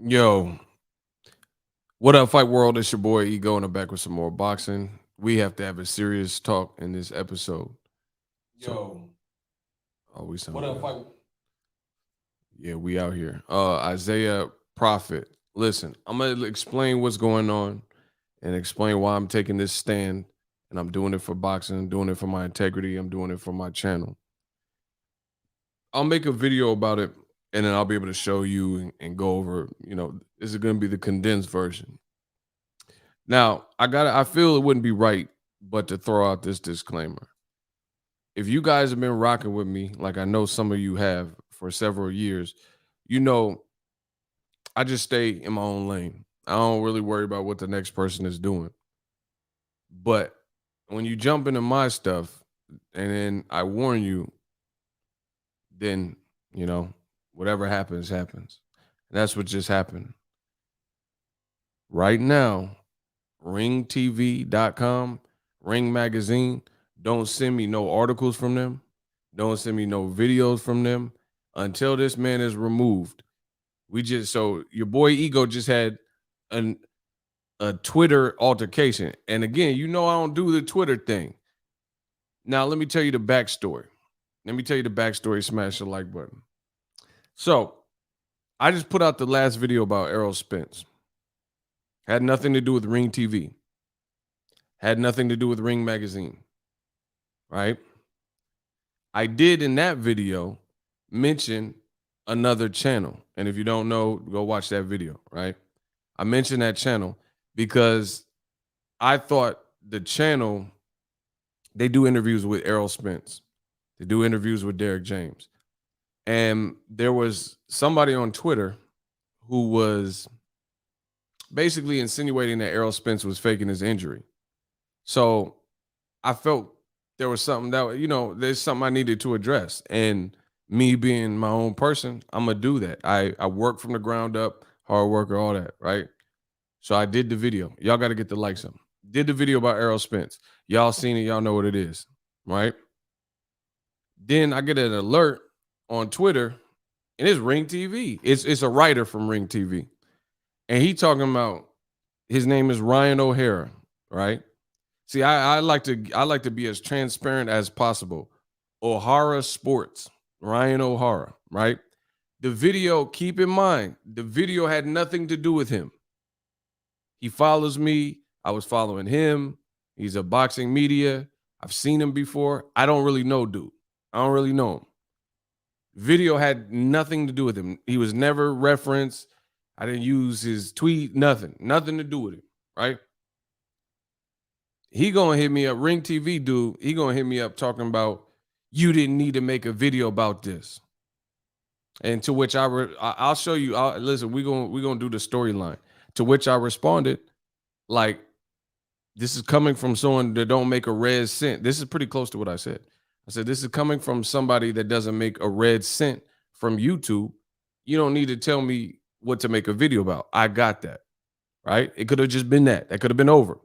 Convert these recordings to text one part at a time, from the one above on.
Yo, what up, Fight World? It's your boy Ego, and I'm back with some more boxing. We have to have a serious talk in this episode. So, Yo, oh, we sound what up, good. fight? Yeah, we out here. Isaiah Prophet. Listen, I'm gonna explain what's going on and explain why I'm taking this stand. And I'm doing it for boxing. I'm doing it for my integrity. I'm doing it for my channel. I'll make a video about it, and then I'll be able to show you and go over. This is gonna be the condensed version. Now, I feel it wouldn't be right but to throw out this disclaimer. If you guys have been rocking with me, like I know some of you have for several years, you know I just stay in my own lane. I don't really worry about what the next person is doing. But when you jump into my stuff and then I warn you, then, you know, whatever happens, happens. And that's what just happened. Right now, ringtv.com, Ring Magazine, don't send me no articles from them. Don't send me no videos from them until this man is removed. So your boy Ego just had an a Twitter altercation. And again, I don't do the Twitter thing. Now, let me tell you the backstory. Smash the like button. So I just put out the last video about Errol Spence. Had nothing to do with Ring TV. Had nothing to do with Ring Magazine. Right? I did in that video mention another channel. And if you don't know, go watch that video, right? I mentioned that channel because I thought the channel, they do interviews with Errol Spence. They do interviews with Derek James. And there was somebody on Twitter who was basically insinuating that Errol Spence was faking his injury. So I felt there was something there's something I needed to address. And me being my own person, I'm going to do that. I work from the ground up, hard worker, all that, right? So I did the video. Y'all got to get the likes up. Did the video about Errol Spence. Y'all seen it. Y'all know what it is, right? Then I get an alert on Twitter, and it's Ring TV. It's a writer from Ring TV, and he talking about his name is Ryan O'Hara, right? See, I like to be as transparent as possible. O'Hara Sports, Ryan O'Hara, right? The video, keep in mind, the video had nothing to do with him. He follows me. I was following him. He's a boxing media. I've seen him before. I don't really know dude. I don't really know him. Video had nothing to do with him. He was never referenced. I didn't use his tweet, nothing to do with him, right? He gonna hit me up, Ring TV dude. He gonna hit me up talking about you didn't need to make a video about this. And to which I'll show you. Listen, we gonna do the storyline. To which I responded, like, this is coming from someone that don't make a red cent. This is pretty close to what I said. I said, this is coming from somebody that doesn't make a red cent from YouTube. You don't need to tell me what to make a video about. I got that, right? It could have just been that. That could have been over.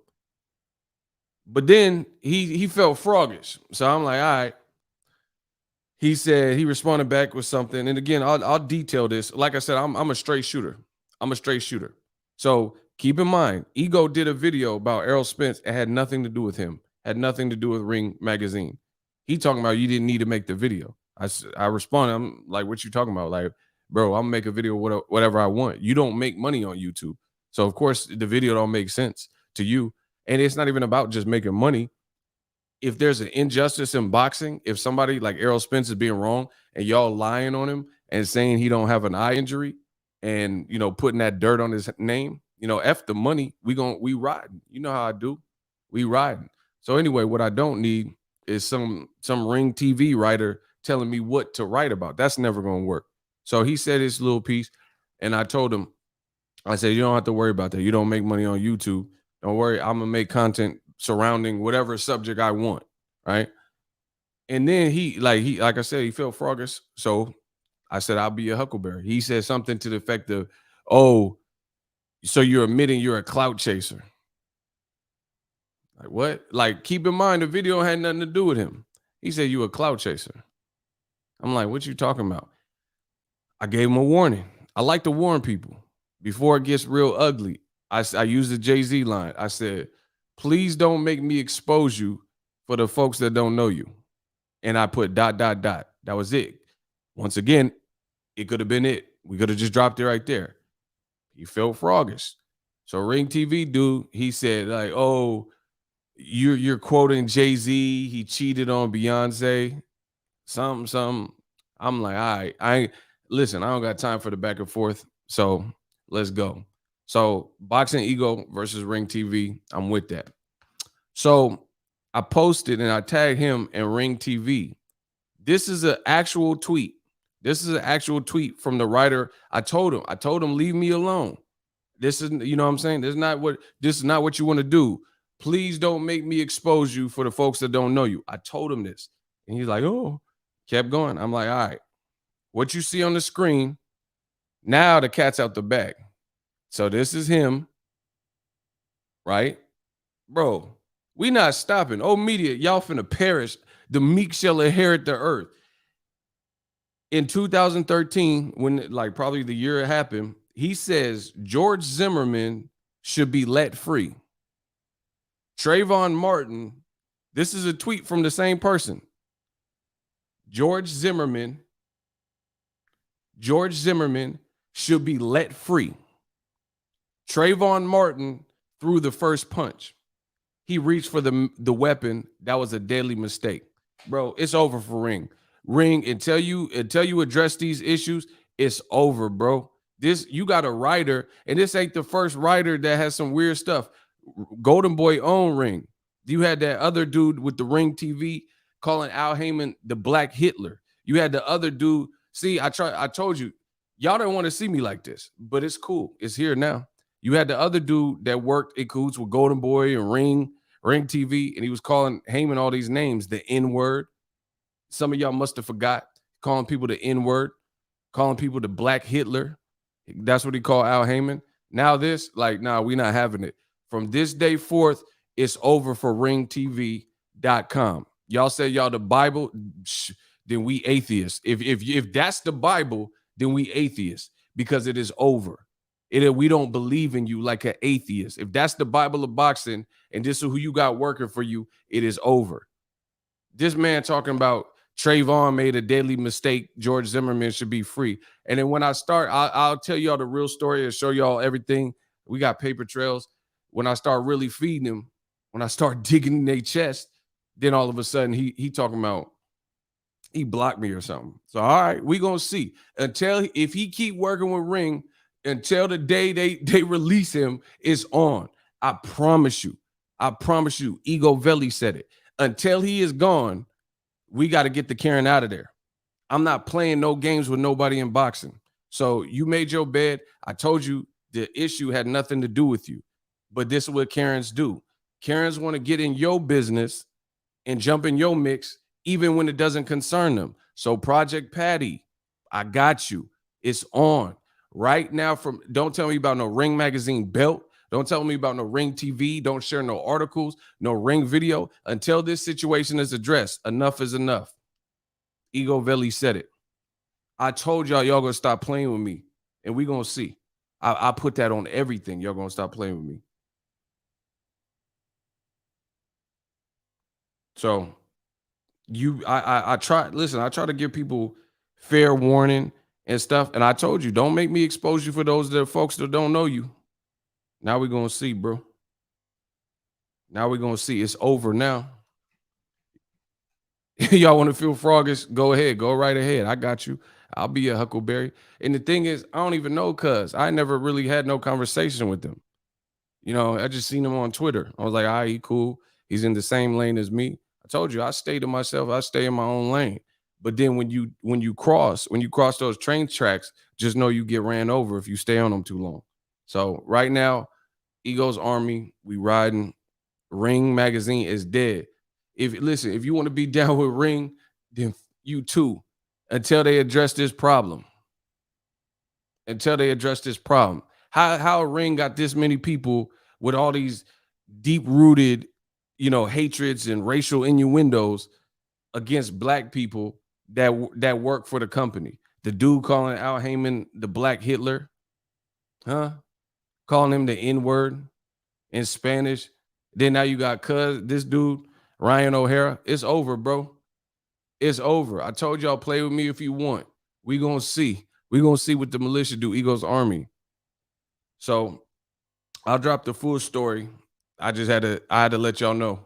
But then he felt froggish. So I'm like, all right. He responded back with something. And again, I'll detail this. Like I said, I'm a straight shooter. So keep in mind, Ego did a video about Errol Spence. It had nothing to do with him. Had nothing to do with Ring Magazine. He talking about you didn't need to make the video. I responded. I'm like, what you talking about? Like, bro, I'm gonna make a video whatever I want. You don't make money on YouTube, so of course the video don't make sense to you. And it's not even about just making money. If there's an injustice in boxing, if somebody like Errol Spence is being wrong and y'all lying on him and saying he don't have an eye injury and putting that dirt on his name, F the money. We riding. You know how I do. We riding. So anyway, what I don't need is some Ring TV writer telling me what to write about. That's never gonna work. So he said his little piece, and I told him, I said, you don't have to worry about that. You don't make money on YouTube. Don't worry. I'm gonna make content surrounding whatever subject I want. Right. And then like I said, he felt froggish. So I said, I'll be a huckleberry. He said something to the effect of, oh, so you're admitting you're a clout chaser. Like what? Like, keep in mind the video had nothing to do with him. He said you a clout chaser. I'm like, what you talking about? I gave him a warning. I like to warn people before it gets real ugly, I used the Jay-Z line. I said, please don't make me expose you for the folks that don't know you. And I put ... That was it. Once again, it could have been it. We could have just dropped it right there. He felt froggish. So Ring TV dude, he said like, oh, you're quoting Jay-Z. He cheated on Beyonce. Something. I'm like, all right. I don't got time for the back and forth. So let's go. So Boxingego versus Ring TV. I'm with that. So I posted and I tagged him and Ring TV. This is an actual tweet. This is an actual tweet from the writer. I told him, leave me alone. This is, you know what I'm saying? This is not what you want to do. Please don't make me expose you for the folks that don't know you. I told him this. And he's like, oh, kept going. I'm like, all right, what you see on the screen, now the cat's out the bag. So this is him, right? Bro, we not stopping. Oh, media, y'all finna perish. The meek shall inherit the earth. In 2013, when like probably the year it happened, he says George Zimmerman should be let free. Trayvon Martin, this is a tweet from the same person. George Zimmerman should be let free. Trayvon Martin threw the first punch. He reached for the weapon. That was a deadly mistake. Bro, it's over for Ring. Ring, until you address these issues, it's over, bro. You got a writer, and this ain't the first writer that has some weird stuff. Golden Boy own Ring. You had that other dude with the Ring TV calling Al Heyman the Black Hitler. You had the other dude. See, I told you, y'all don't want to see me like this, but it's cool. It's here now. You had the other dude that worked in cahoots with Golden Boy and Ring TV, and he was calling Heyman all these names, the N-word. Some of y'all must have forgot, calling people the N-word, calling people the Black Hitler. That's what he called Al Heyman. Now this, like, nah, we not having it. From this day forth, it's over for ringtv.com. Y'all say y'all the Bible, then we atheists. If that's the Bible, then we atheists, because it is over. We don't believe in you like an atheist. If that's the Bible of boxing and this is who you got working for you, it is over. This man talking about Trayvon made a deadly mistake. George Zimmerman should be free. And then when I start, I'll tell y'all the real story and show y'all everything. We got paper trails. When I start really feeding him, when I start digging in their chest, then all of a sudden he talking about he blocked me or something. So all right, we gonna see. If he keep working with Ring until the day they release him, is on. I promise you. Ego Veli said it. Until he is gone, we got to get the Karen out of there. I'm not playing no games with nobody in boxing. So you made your bed. I told you the issue had nothing to do with you. But this is what Karens do. Karens want to get in your business and jump in your mix, even when it doesn't concern them. So Project Patty, I got you. It's on. Right now, don't tell me about no Ring Magazine belt. Don't tell me about no Ring TV. Don't share no articles, no Ring video. Until this situation is addressed, enough is enough. Ego Veli said it. I told y'all going to stop playing with me, and we going to see. I put that on everything. Y'all going to stop playing with me. So I try to give people fair warning and stuff. And I told you, don't make me expose you for those folks that don't know you. Now we're going to see, bro. Now we're going to see. It's over now. Y'all want to feel froggish? Go ahead. Go right ahead. I got you. I'll be a Huckleberry. And the thing is, I don't even know cuz. I never really had no conversation with them. You know, I just seen him on Twitter. I was like, all right, he cool. He's in the same lane as me. I told you, I stay to myself. I stay in my own lane. But then when you cross those train tracks, just know you get ran over if you stay on them too long. So right now, Ego's Army, we riding. Ring Magazine is dead. If you want to be down with Ring, then you too, until they address this problem. How Ring got this many people with all these deep-rooted, hatreds and racial innuendos against black people that work for the company. The dude calling Al Heyman the Black Hitler. Huh? Calling him the N-word in Spanish. Then now you got this dude, Ryan O'Hara. It's over, bro. It's over. I told y'all, play with me if you want. We gonna see. We gonna see what the militia do. Eagles Army. So I'll drop the full story. I had to let y'all know.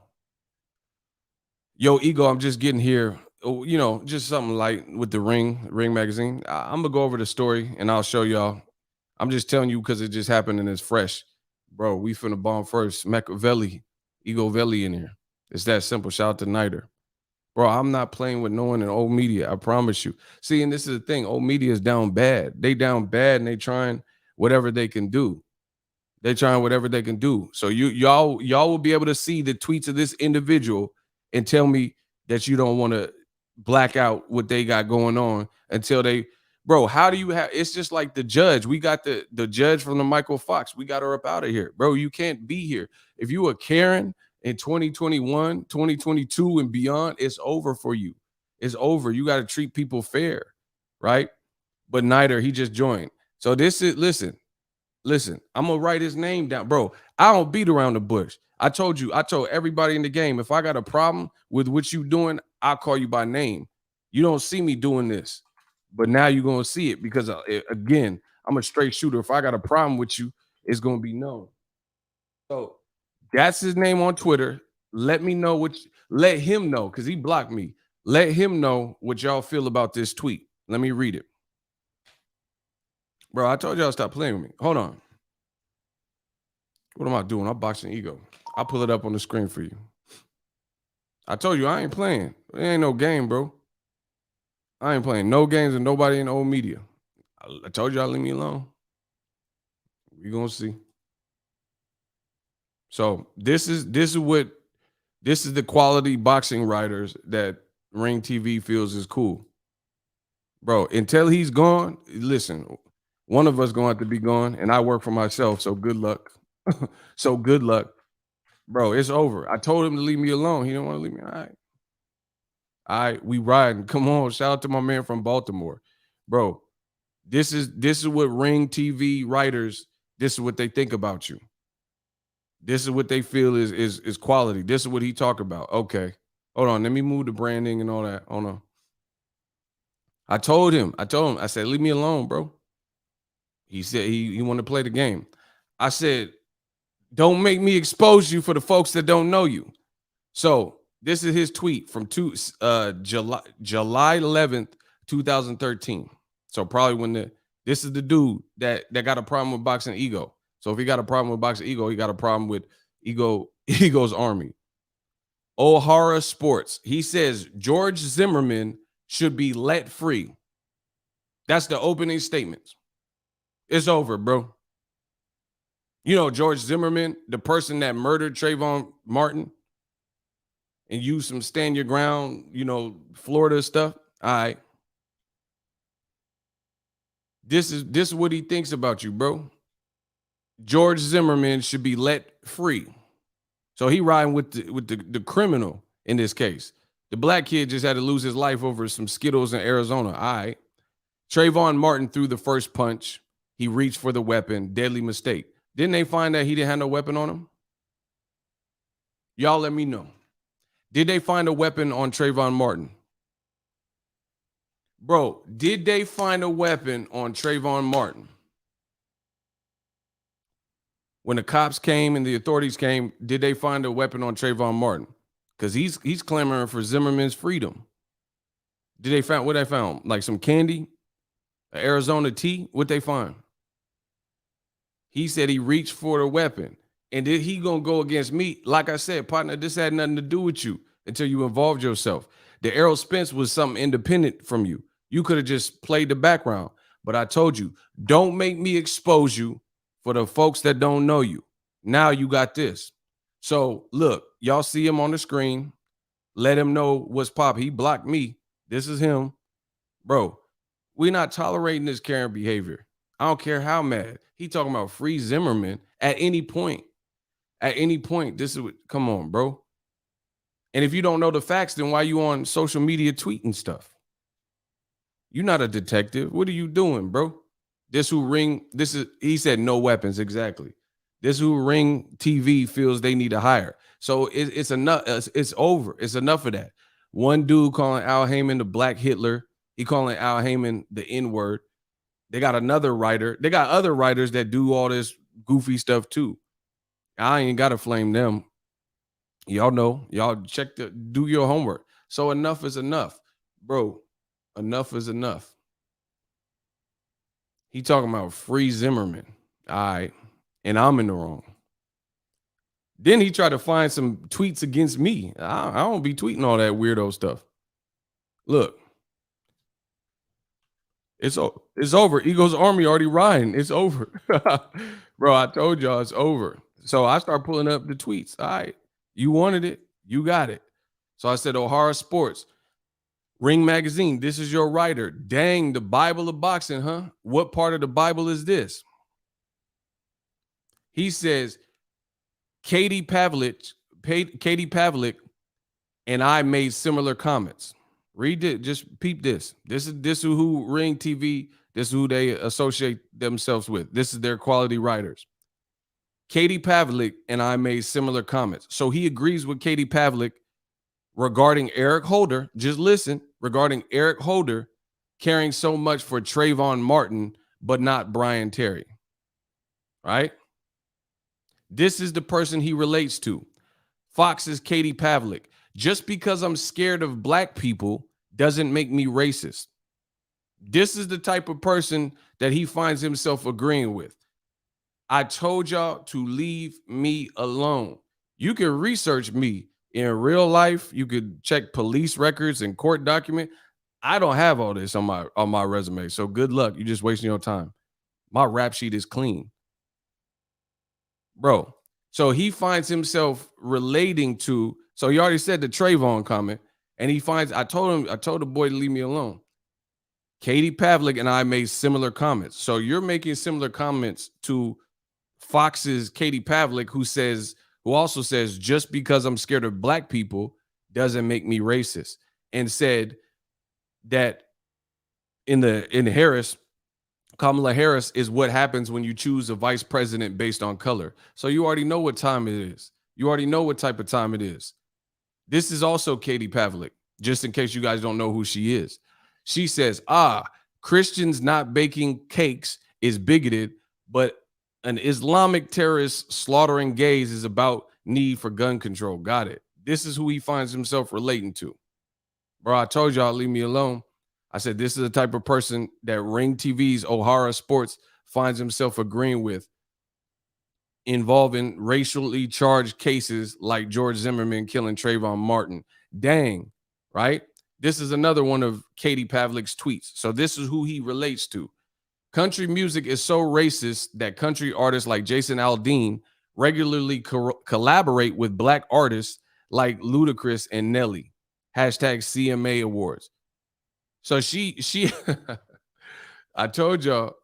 Yo, Ego, I'm just getting here. Oh, just something light with the Ring magazine. I'm gonna go over the story and I'll show y'all. I'm just telling you because it just happened and it's fresh. Bro, we finna bomb first. Machiavelli, Ego Velli in here. It's that simple. Shout out to Niter. Bro, I'm not playing with no one in old media. I promise you. See, and this is the thing. Old media is down bad. They down bad and they trying whatever they can do. They trying whatever they can do. So y'all will be able to see the tweets of this individual and tell me that you don't want to black out what they got going on until they, bro. How do you have? It's just like the judge. We got the judge from the Michael Fox. We got her up out of here, bro. You can't be here if you a Karen in 2021, 2022 and beyond. It's over for you. It's over. You got to treat people fair, right? But Niter, he just joined. So this is Listen, I'm gonna write his name down, bro. I don't beat around the bush. I told everybody in the game, if I got a problem with what you doing, I'll call you by name. You don't see me doing this, but now you're gonna see it because again, I'm a straight shooter. If I got a problem with you, it's gonna be known. So that's his name on Twitter. Let me know let him know because he blocked me. Let him know what y'all feel about this tweet. Let me read it. Bro, I told y'all stop playing with me. Hold on. What am I doing? I'm Boxingego. I'll pull it up on the screen for you. I told you I ain't playing. It ain't no game, bro. I ain't playing no games with nobody in the old media. I told y'all leave me alone. We gonna see. So this is the quality boxing writers that Ring TV feels is cool. Bro, until he's gone, listen, one of us gonna have to be gone, and I work for myself, so good luck. So good luck. Bro, it's over. I told him to leave me alone. He didn't want to leave me. All right, we riding. Come on. Shout out to my man from Baltimore. Bro, this is what Ring TV writers, this is what they think about you. This is what they feel is quality. This is what he talk about. Okay. Hold on. Let me move the branding and all that. Hold on. I told him, I said, leave me alone, bro. He said he wanted to play the game. I said, don't make me expose you for the folks that don't know you. So this is his tweet from July 11th, 2013. So probably when this is the dude that got a problem with Boxingego. So if he got a problem with Boxingego, he got a problem with Ego's Army. O'Hara Sports. He says George Zimmerman should be let free. That's the opening statements. It's over, bro. You know, George Zimmerman, the person that murdered Trayvon Martin and used some stand your ground, Florida stuff. All right. This is what he thinks about you, bro. George Zimmerman should be let free. So he riding with the criminal in this case. The black kid just had to lose his life over some Skittles in Arizona. All right. Trayvon Martin threw the first punch. He reached for the weapon. Deadly mistake. Didn't they find that he didn't have no weapon on him? Y'all let me know. Did they find a weapon on Trayvon Martin? Bro, did they find a weapon on Trayvon Martin? When the cops came and the authorities came, did they find a weapon on Trayvon Martin? Because he's clamoring for Zimmerman's freedom. Did they find what they found? Like some candy? Arizona tea? What they find? He said he reached for the weapon. And did he gonna go against me? Like I said, partner, this had nothing to do with you until you involved yourself. The Errol Spence was something independent from you. You could have just played the background. But I told you, don't make me expose you for the folks that don't know you. Now you got this. So look, y'all see him on the screen. Let him know what's pop. He blocked me. This is him. Bro, we're not tolerating this Karen behavior. I don't care how mad. He talking about free Zimmerman at any point. At any point, this is what, come on, bro. And if you don't know the facts, then why you on social media tweeting stuff? You're not a detective. What are you doing, bro? This who Ring, this is, he said no weapons, exactly. This who Ring TV feels they need to hire. So it's enough, it's over. It's enough of that. One dude calling Al Heyman the Black Hitler. He calling Al Heyman the N-word. They got another writer. They got other writers that do all this goofy stuff too. I ain't gotta flame them. Y'all know. Y'all do your homework. So enough is enough. Bro, enough is enough. He talking about free Zimmerman. All right. And I'm in the wrong. Then he tried to find some tweets against me. I don't be tweeting all that weirdo stuff. Look, it's over. Eagles Army already riding. It's over. Bro, I told y'all it's over. So I start pulling up the tweets. All right. You wanted it. You got it. So I said, O'Hara Sports, Ring Magazine, this is your writer. Dang, the Bible of boxing, huh? What part of the Bible is this? He says, Katie Pavlik and I made similar comments. Read it. Just peep this. This is who Ring TV, this is who they associate themselves with. This is their quality writers. Katie Pavlik and I made similar comments. So he agrees with Katie Pavlik regarding Eric Holder. Just listen. Regarding Eric Holder caring so much for Trayvon Martin, but not Brian Terry. Right? This is the person he relates to. Fox's Katie Pavlik. Just because I'm scared of black people doesn't make me racist. This is the type of person that he finds himself agreeing with. I told y'all to leave me alone. You can research me in real life. You could check police records and court document. I don't have all this on my resume. So good luck. You're just wasting your time. My rap sheet is clean. Bro. So he finds himself relating to, so he already said the Trayvon comment, and he finds, I told the boy to leave me alone. Katie Pavlik and I made similar comments. So you're making similar comments to Fox's Katie Pavlik, who also says, just because I'm scared of black people doesn't make me racist, and said that in Harris, Kamala Harris is what happens when you choose a vice president based on color. So you already know what time it is. You already know what type of time it is. This is also Katie Pavlik, just in case you guys don't know who she is. She says, Christians not baking cakes is bigoted, but an Islamic terrorist slaughtering gays is about need for gun control. Got it. This is who he finds himself relating to. Bro, I told y'all, leave me alone. I said, this is the type of person that Ring TV's O'Hara Sports finds himself agreeing with, involving racially charged cases like George Zimmerman killing Trayvon Martin. Dang, right? This is another one of Katie Pavlik's tweets. So this is who he relates to. Country music is so racist that country artists like Jason Aldean regularly collaborate with black artists like Ludacris and Nelly. Hashtag CMA Awards. So she I told y'all,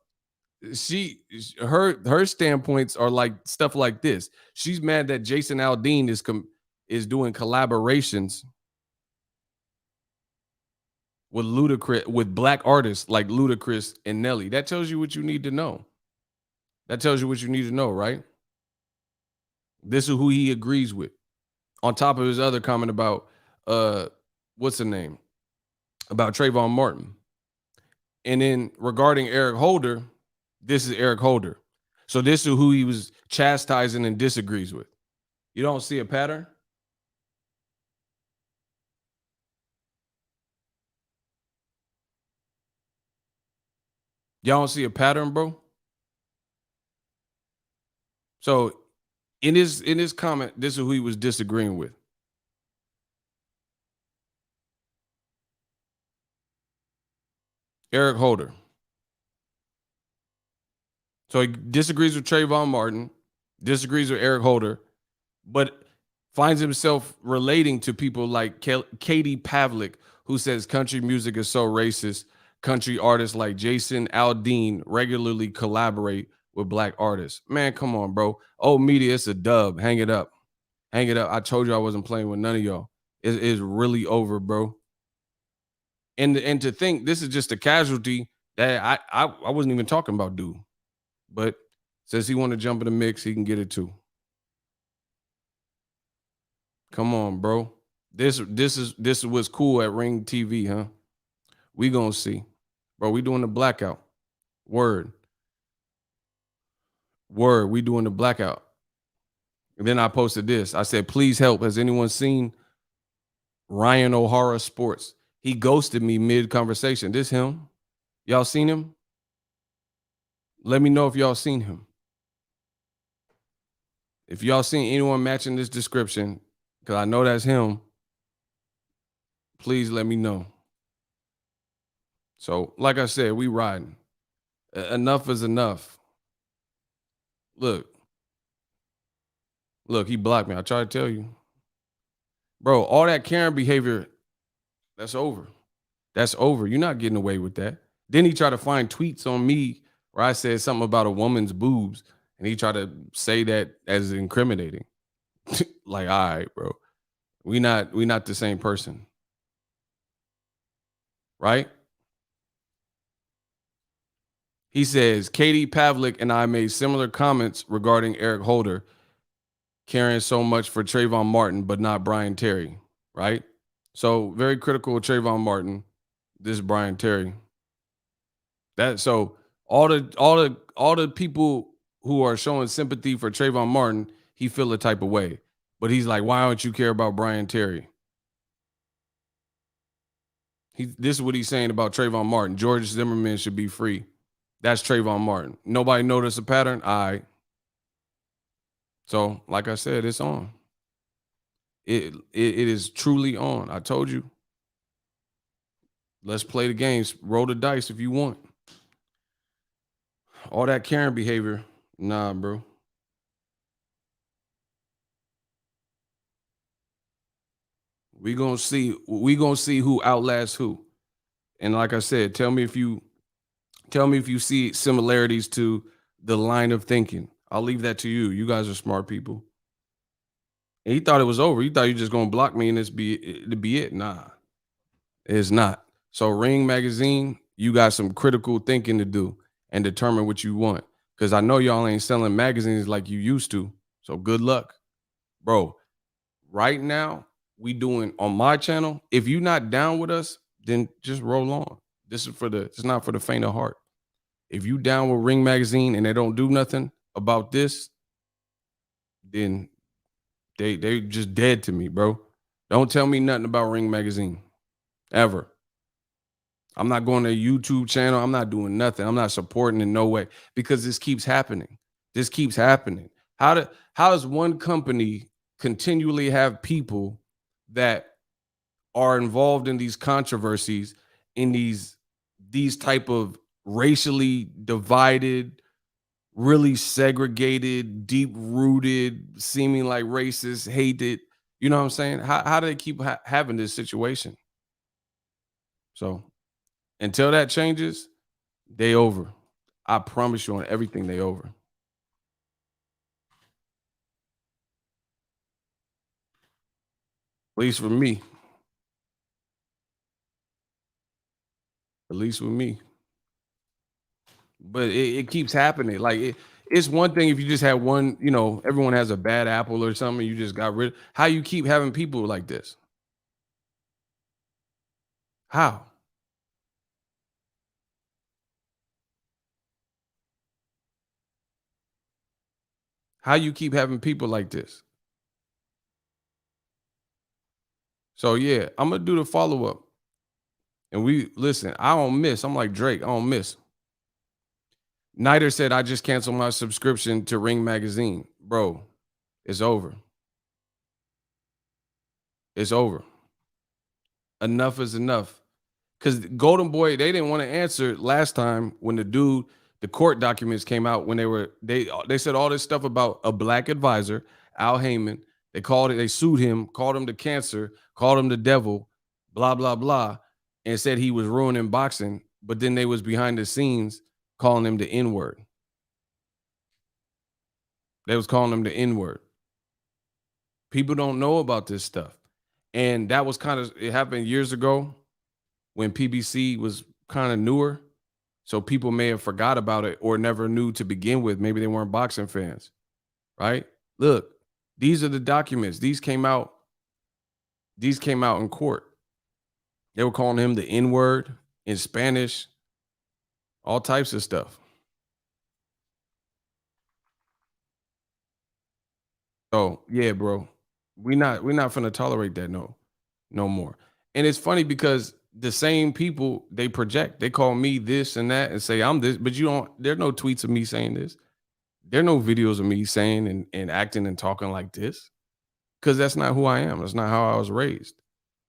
her standpoints are like stuff like this. She's mad that Jason Aldean is doing collaborations with Ludacris, with black artists like Ludacris and Nelly. That tells you what you need to know. That tells you what you need to know, right? This is who he agrees with. On top of his other comment about what's the name? About Trayvon Martin. And then regarding Eric Holder, this is Eric Holder. So this is who he was chastising and disagrees with. You don't see a pattern? Y'all don't see a pattern, bro? So in his comment, this is who he was disagreeing with. Eric Holder. So he disagrees with Trayvon Martin, disagrees with Eric Holder, but finds himself relating to people like Katie Pavlik, who says country music is so racist. Country artists like Jason Aldean regularly collaborate with black artists. Man, come on, bro. Old media, it's a dub. Hang it up. Hang it up. I told you I wasn't playing with none of y'all. It's really over, bro. And to think this is just a casualty That I wasn't even talking about dude, but since he want to jump in the mix, he can get it too. Come on, bro. This is what's cool at Ring TV, huh? We gonna see, bro. We doing the blackout. Word, word. We doing the blackout. And then I posted this. I said, please help. Has anyone seen Ryan O'Hara Sports? He ghosted me mid conversation. This him? Y'all seen him? Let me know if y'all seen him. If y'all seen anyone matching this description, because I know that's him, please let me know. So, like I said, we riding. Enough is enough. Look, look, he blocked me. I tried to tell you. Bro, all that Karen behavior, that's over. That's over. You're not getting away with that. Then he tried to find tweets on me where I said something about a woman's boobs, and he tried to say that as incriminating. Like, all right, bro. We not the same person, right? He says, Katie Pavlik and I made similar comments regarding Eric Holder caring so much for Trayvon Martin, but not Brian Terry, right? So very critical of Trayvon Martin. This Brian Terry. That so all the people who are showing sympathy for Trayvon Martin, he feel a type of way. But he's like, why don't you care about Brian Terry? This is what he's saying about Trayvon Martin. George Zimmerman should be free. That's Trayvon Martin. Nobody noticed a pattern? All right. So, like I said, it's on. It is truly on. I told you. Let's play the games. Roll the dice if you want. All that Karen behavior, nah, bro. We gonna see. We gonna see who outlasts who. And like I said, tell me if you see similarities to the line of thinking. I'll leave that to you. You guys are smart people. And he thought it was over. He thought you just gonna block me and this be to be it. Nah, it's not. So Ring Magazine, you got some critical thinking to do and determine what you want. Cause I know y'all ain't selling magazines like you used to. So good luck. Bro, right now, we doing on my channel. If you're not down with us, then just roll on. It's not for the faint of heart. If you down with Ring Magazine and they don't do nothing about this, then they just dead to me, bro. Don't tell me nothing about Ring Magazine. Ever. I'm not going to a YouTube channel. I'm not doing nothing. I'm not supporting in no way because this keeps happening. This keeps happening. How does one company continually have people that are involved in these controversies, in these type of racially divided, really segregated, deep rooted, seeming like racist, hated? You know what I'm saying? How do they keep having this situation? So until that changes, they over. I promise you on everything they over. At least for me. At least with me. But it keeps happening. Like it's one thing if you just had one, everyone has a bad apple or something, you just got rid. How you keep having people like this? How? How you keep having people like this? So yeah, I'm gonna do the follow up. And we listen. I don't miss. I'm like Drake. I don't miss. Nider said I just canceled my subscription to Ring Magazine, bro. It's over. It's over. Enough is enough. Because Golden Boy, they didn't want to answer last time when the court documents came out when they said all this stuff about a black advisor, Al Heyman. They sued him, called him the cancer, called him the devil, blah, blah, blah, and said he was ruining boxing. But then they was behind the scenes calling him the N-word. They was calling him the N-word. People don't know about this stuff. And that was it happened years ago when PBC was kind of newer. So people may have forgot about it or never knew to begin with. Maybe they weren't boxing fans, right? Look, these are the documents. These came out in court. They were calling him the N-word in Spanish, all types of stuff. So yeah, bro. We not finna tolerate that no more. And it's funny because the same people they project, they call me this and that and say I'm this, but you don't there's no tweets of me saying this. There are no videos of me saying and acting and talking like this. Cause that's not who I am. That's not how I was raised.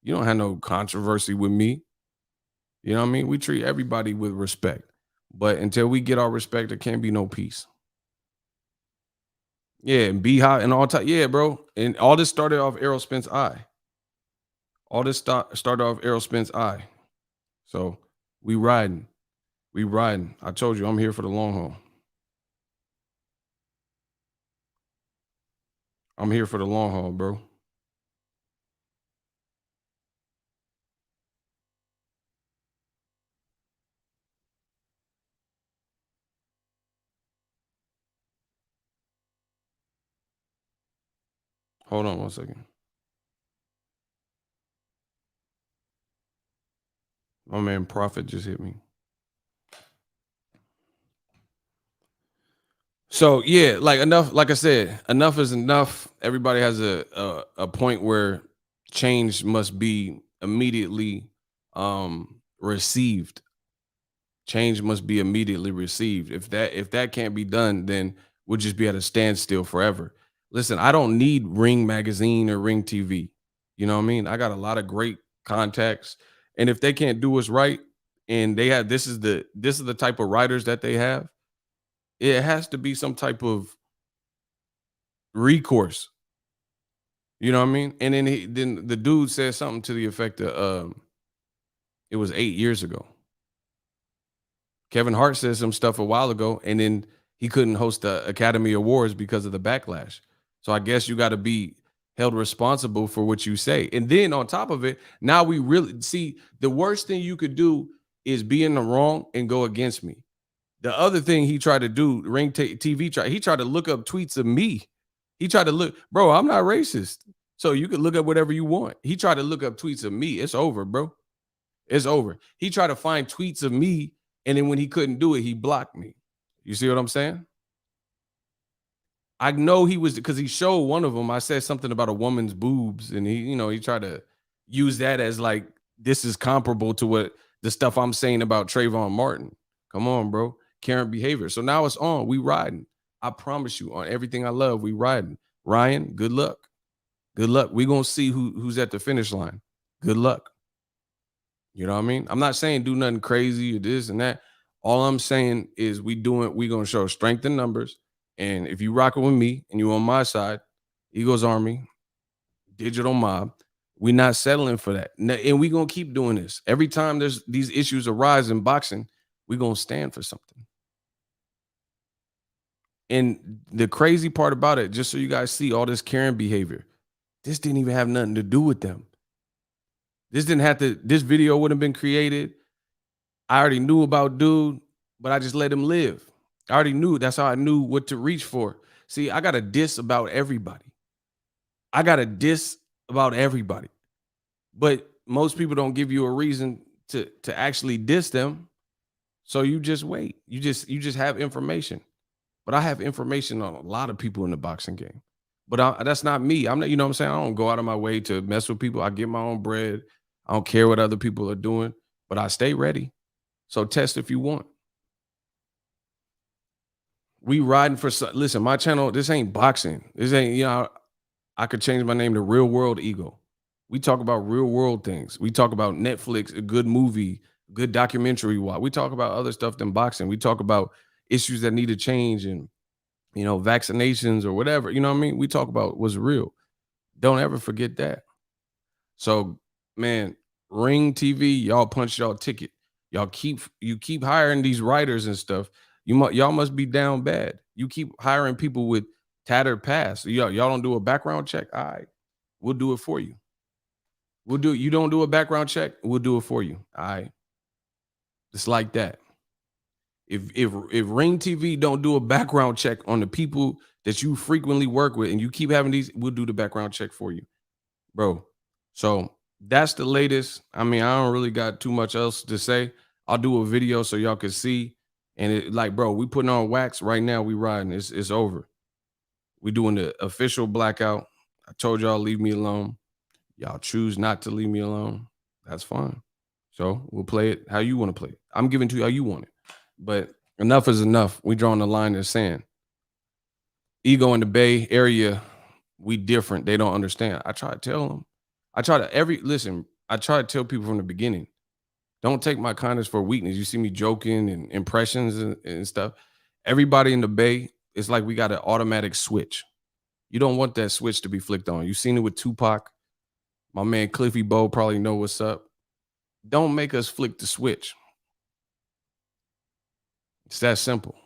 You don't have no controversy with me. You know what I mean? We treat everybody with respect. But until we get our respect, there can't be no peace. Yeah, and be hot and all time. Yeah, bro. And all this started off Errol Spence eye. All this started off Errol Spence eye. So we riding. We riding. I told you I'm here for the long haul. I'm here for the long haul, bro. Hold on one second. My man Prophet just hit me. So yeah, like enough. Like I said, enough is enough. Everybody has a point where change must be immediately received. Change must be immediately received. If that can't be done, then we'll just be at a standstill forever. Listen, I don't need Ring Magazine or Ring TV. You know what I mean? I got a lot of great contacts, and if they can't do us right, and they have this is the type of writers that they have, it has to be some type of recourse. You know what I mean? And then the dude said something to the effect of it was 8 years ago. Kevin Hart said some stuff a while ago, and then he couldn't host the Academy Awards because of the backlash. So I guess you got to be held responsible for what you say. And then on top of it, now we really see the worst thing you could do is be in the wrong and go against me. The other thing he tried to do, TV, he tried to look up tweets of me. He tried to look, bro, I'm not racist. So you can look up whatever you want. He tried to look up tweets of me. It's over, bro. It's over. He tried to find tweets of me, and then when he couldn't do it, he blocked me. You see what I'm saying? I know he was because he showed one of them. I said something about a woman's boobs, and he tried to use that as like this is comparable to what the stuff I'm saying about Trayvon Martin. Come on, bro. Current behavior. So now it's on. We riding. I promise you, on everything I love, we riding. Ryan, good luck. Good luck. We gonna see who's at the finish line. Good luck. You know what I mean? I'm not saying do nothing crazy or this and that. All I'm saying is we gonna show strength in numbers. And if you rocking with me and you on my side, Eagles Army, digital mob, we not settling for that. And we gonna keep doing this. Every time there's these issues arise in boxing, we gonna stand for something. And the crazy part about it, just so you guys see all this Karen behavior, this didn't even have nothing to do with them. This video wouldn't have been created. I already knew about dude, but I just let him live. I already knew. That's how I knew what to reach for. See, I got a diss about everybody. I got a diss about everybody. But most people don't give you a reason to actually diss them. So you just wait. You just have information. But I have information on a lot of people in the boxing game. But that's not me. I'm not, you know what I'm saying? I don't go out of my way to mess with people. I get my own bread. I don't care what other people are doing, but I stay ready. So test if you want. We riding for listen, my channel, this ain't boxing. This ain't, I could change my name to Real World Ego. We talk about real world things. We talk about Netflix, a good movie, good documentary. We talk about other stuff than boxing. We talk about issues that need to change and vaccinations or whatever. You know what I mean? We talk about what's real. Don't ever forget that. So, man, Ring TV, y'all punch y'all ticket. You keep hiring these writers and stuff. Y'all must be down bad. You keep hiring people with tattered past. Y'all don't do a background check. All right, we'll do it for you. You don't do a background check, we'll do it for you. All right. It's like that. If Ring TV don't do a background check on the people that you frequently work with and you keep having these, we'll do the background check for you, bro. So that's the latest. I mean, I don't really got too much else to say. I'll do a video so y'all can see. And it like, bro, we putting on wax right now. We riding. It's over. We doing the official blackout. I told y'all leave me alone. Y'all choose not to leave me alone. That's fine. So we'll play it how you want to play it. I'm giving to you how you want it. But enough is enough. We drawing the line in the sand. Ego in the Bay Area, we different. They don't understand. I try to tell them. I try to listen. I try to tell people from the beginning. Don't take my kindness for weakness. You see me joking and impressions and stuff. Everybody in the Bay, it's like we got an automatic switch. You don't want that switch to be flicked on. You've seen it with Tupac. My man Cliffy Bow probably know what's up. Don't make us flick the switch. It's that simple.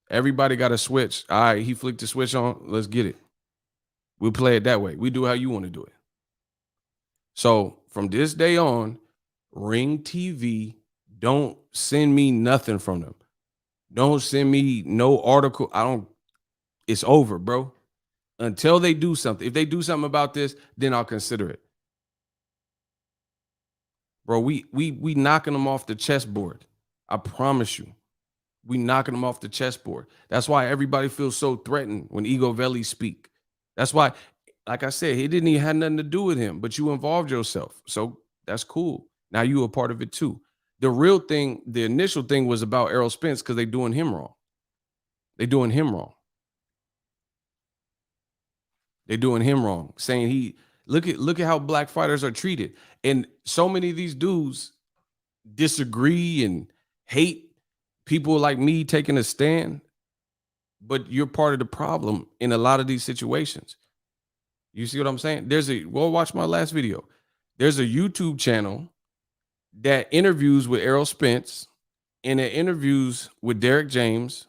Everybody got a switch. All right, he flicked the switch on. Let's get it. We'll play it that way. We do how you want to do it. So from this day on, Ring TV, don't send me nothing from them. Don't send me no article. It's over, bro. Until they do something. If they do something about this, then I'll consider it. Bro, we knocking them off the chessboard. I promise you. We knocking them off the chessboard. That's why everybody feels so threatened when Ego Veli speak. That's why, like I said, he didn't even have nothing to do with him, but you involved yourself. So that's cool. Now you a part of it too. The real thing, the initial thing was about Errol Spence because they doing him wrong. They doing him wrong. They doing him wrong. Saying look at how black fighters are treated. And so many of these dudes disagree and hate people like me taking a stand, but you're part of the problem in a lot of these situations. You see what I'm saying? Go watch my last video. There's a YouTube channel that interviews with Errol Spence and it interviews with Derek James.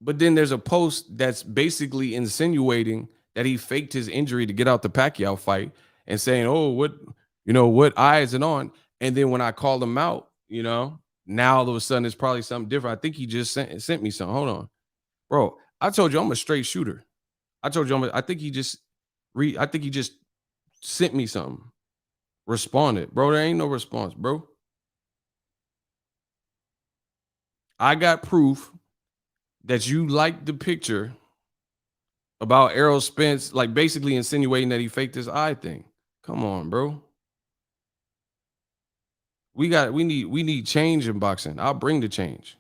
But then there's a post that's basically insinuating that he faked his injury to get out the Pacquiao fight and saying, oh, what eye is it on? And then when I called him out, now all of a sudden it's probably something different. I think he just sent me something. Hold on. Bro, I told you I'm a straight shooter. I told you I think he just sent me something. Responded. Bro, there ain't no response, bro. I got proof that you liked the picture about Errol Spence, like basically insinuating that he faked his eye thing. Come on, bro. We need change in boxing. I'll bring the change.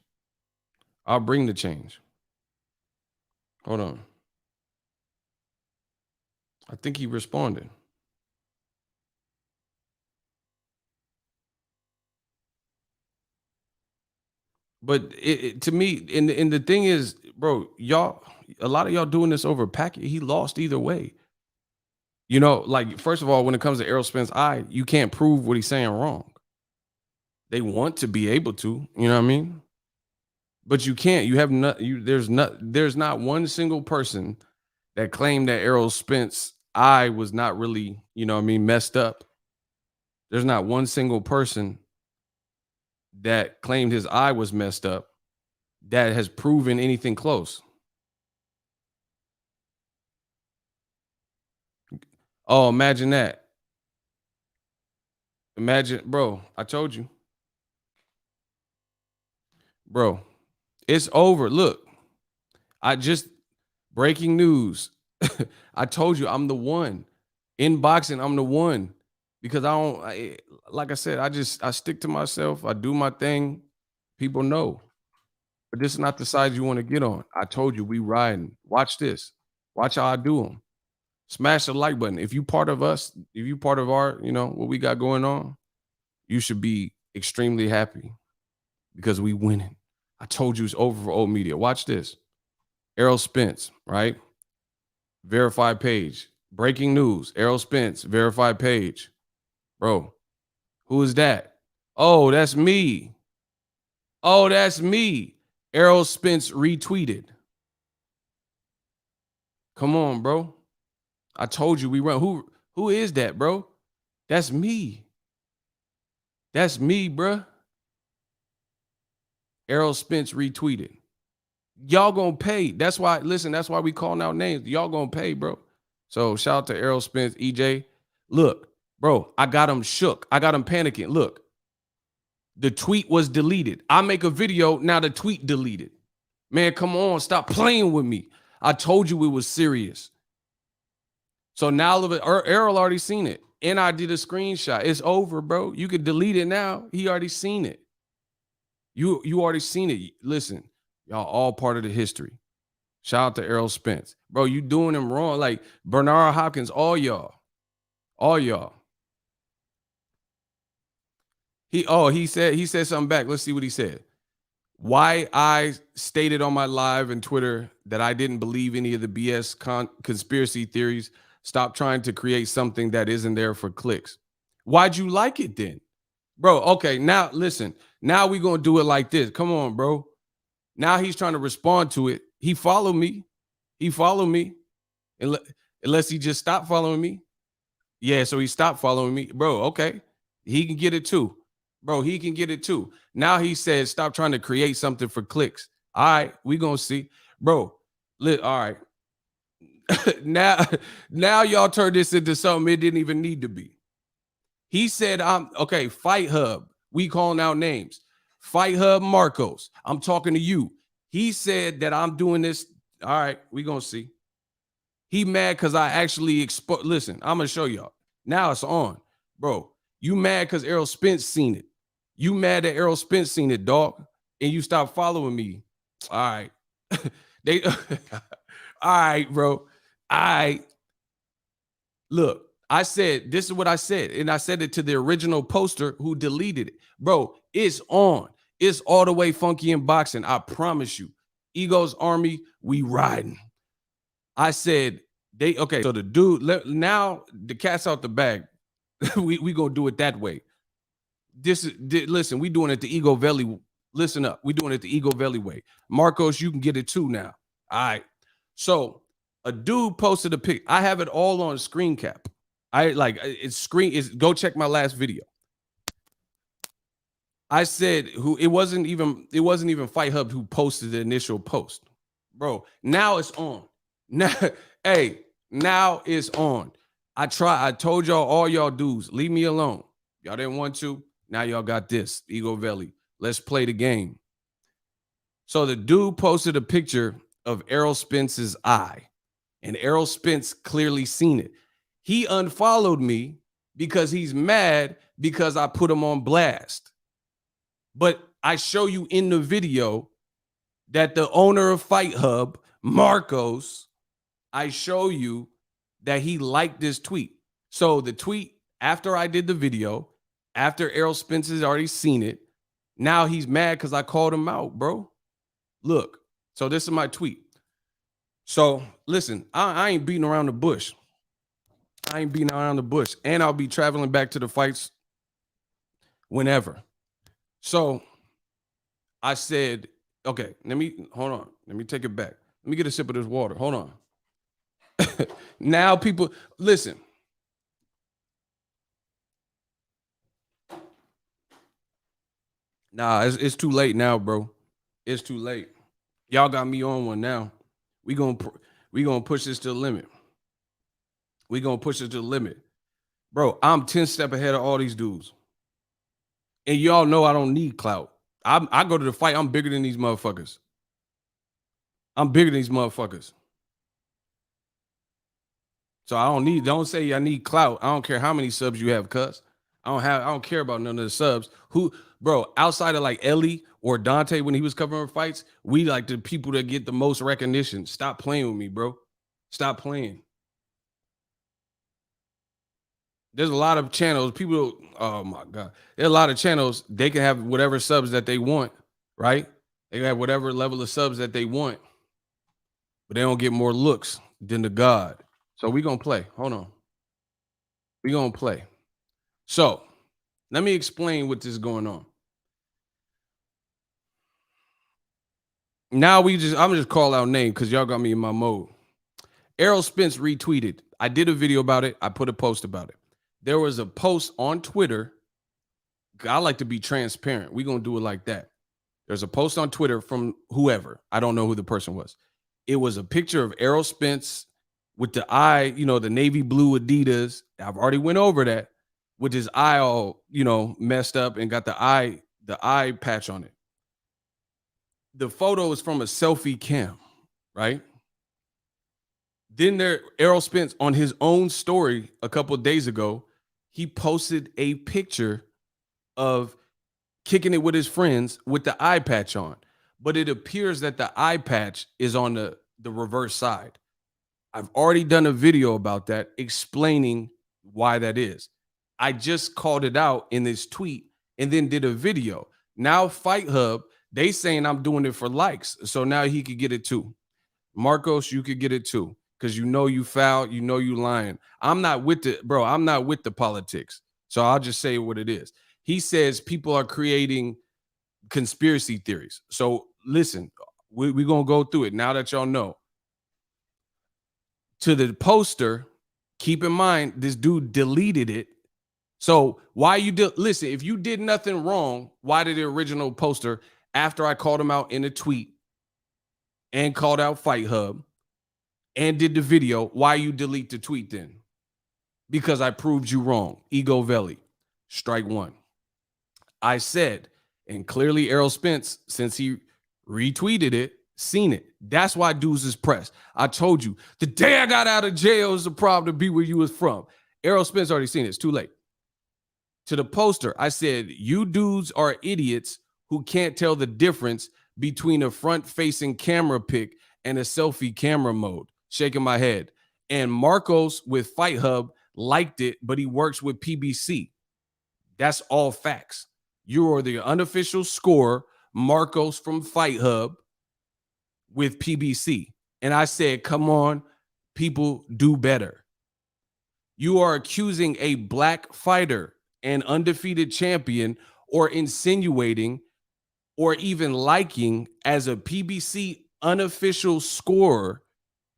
Hold on. I think he responded. But to me, and the thing is, bro, a lot of y'all doing this over Pacquiao. He lost either way. Like first of all, when it comes to Errol Spence's eye, you can't prove what he's saying wrong. They want to be able to, you know what I mean? But you can't. You have there's not one single person that claimed that Errol Spence's eye was not really, messed up. There's not one single person that claimed his eye was messed up that has proven anything close. Oh, imagine that. Imagine, bro, I told you. Bro, it's over. Look, breaking news. I told you I'm the one. In boxing, I'm the one. Because like I said, I stick to myself. I do my thing. People know. But this is not the side you want to get on. I told you we riding. Watch this. Watch how I do them. Smash the like button. If you part of us, if you part of our, what we got going on, you should be extremely happy because we winning. I told you it's over for old media. Watch this. Errol Spence, right? Verified page. Breaking news. Errol Spence, verified page. Bro, who is that? Oh, that's me. Oh, that's me. Errol Spence retweeted. Come on, bro. I told you we run. Who is that, bro? That's me. That's me, bro. Errol Spence retweeted. Y'all gonna pay. That's why, listen, that's why we calling out names. Y'all gonna pay, bro. So shout out to Errol Spence, EJ. Look, bro, I got him shook. I got him panicking. Look, the tweet was deleted. I make a video, now the tweet deleted. Man, come on, stop playing with me. I told you it was serious. So now Errol already seen it. And I did a screenshot. It's over, bro. You can delete it now. He already seen it. You already seen it. Listen, y'all all part of the history. Shout out to Errol Spence. Bro, you doing him wrong. Like Bernard Hopkins, all y'all. All y'all. He said something back. Let's see what he said. Why I stated on my live and Twitter that I didn't believe any of the BS conspiracy theories. Stop trying to create something that isn't there for clicks. Why'd you like it then? Bro, okay, now listen. Now we're going to do it like this. Come on, bro. Now he's trying to respond to it. He followed me. He followed me. Unless he just stopped following me. Yeah, so he stopped following me. Bro, okay. He can get it too. Bro, he can get it too. Now he says, stop trying to create something for clicks. All right, we going to see. Bro, all right. now y'all turn this into something it didn't even need to be. He said, okay, Fight Hub. We calling out names. Fight Hub Marcos. I'm talking to you. He said that I'm doing this. All right, we going to see. He mad because I actually listen, I'm going to show y'all. Now it's on. Bro, you mad because Errol Spence seen it. You mad that Errol Spence seen it, dog, and you stop following me. All right. All right, bro. Look, I said, this is what I said, and I said it to the original poster who deleted it. Bro, it's on. It's all the way funky in boxing. I promise you. Ego's Army, we riding. I said, okay, so the dude, now the cat's out the bag. we gonna do it that way. Listen, we doing it the Ego Valley. Listen up, we doing it the Ego Valley way. Marcos, you can get it too now. All right. So a dude posted a pic. I have it all on screen cap. Go check my last video. I said it wasn't even Fight Hub who posted the initial post. Bro, now it's on. Now, hey, now it's on. I told y'all, all y'all dudes, leave me alone. Y'all didn't want to. Now y'all got this. Ego Valley. Let's play the game. So the dude posted a picture of Errol Spence's eye. And Errol Spence clearly seen it. He unfollowed me because he's mad because I put him on blast. But I show you in the video that the owner of Fight Hub, Marcos, I show you that he liked this tweet. So the tweet, after I did the video, after Errol Spence has already seen it, now he's mad because I called him out, bro. Look, so this is my tweet. So listen, I ain't beating around the bush. I ain't beating around the bush. And I'll be traveling back to the fights whenever. So I said, okay, hold on. Let me take it back. Let me get a sip of this water. Hold on. Now people, listen. Nah, it's too late now, bro. It's too late. Y'all got me on one now. We gonna push this to the limit. We gonna push it to the limit. Bro, I'm 10 steps ahead of all these dudes. And y'all know I don't need clout. I go to the fight, I'm bigger than these motherfuckers. I'm bigger than these motherfuckers. So don't say I need clout. I don't care how many subs you have, cuz. I don't care about none of the subs. Bro, outside of like Ellie or Dante when he was covering fights, we like the people that get the most recognition. Stop playing with me, bro. Stop playing. There's a lot of channels. People, oh my God. There's a lot of channels. They can have whatever subs that they want, right? They can have whatever level of subs that they want, but they don't get more looks than the God. So we're going to play. Hold on. We're going to play. So let me explain what is going on. Now I'm just call out name because y'all got me in my mode. Errol Spence retweeted. I did a video about it. I put a post about it. There was a post on Twitter. I like to be transparent. We're going to do it like that. There's a post on Twitter from whoever. I don't know who the person was. It was a picture of Errol Spence with the eye, the navy blue Adidas. I've already went over that, with his eye all, messed up and got the eye patch on it. The photo is from a selfie cam, right? Then Errol Spence on his own story a couple of days ago, he posted a picture of kicking it with his friends with the eye patch on. But it appears that the eye patch is on the reverse side. I've already done a video about that explaining why that is. I just called it out in this tweet and then did a video. Now Fight Hub, they saying I'm doing it for likes. So now he could get it too. Marcos, you could get it too. Because you fouled, you lying. I'm not with the politics. So I'll just say what it is. He says people are creating conspiracy theories. So listen, we're going to go through it now that y'all know. To the poster, keep in mind, this dude deleted it. So why listen, if you did nothing wrong, why did the original poster, after I called him out in a tweet and called out Fight Hub and did the video, why you delete the tweet then? Because I proved you wrong. Ego Veli, strike one. I said, and clearly Errol Spence, since he retweeted it, seen it. That's why dudes is pressed. I told you, the day I got out of jail is the problem to be where you was from. Errol Spence already seen it. It's too late. To the poster, I said, you dudes are idiots who can't tell the difference between a front-facing camera pic and a selfie camera mode. Shaking my head. And Marcos with Fight Hub liked it, but he works with PBC. That's all facts. You are the unofficial scorer, Marcos from Fight Hub with PBC. And I said, come on, people, do better. You are accusing a black fighter, an undefeated champion, or insinuating or even liking as a PBC unofficial scorer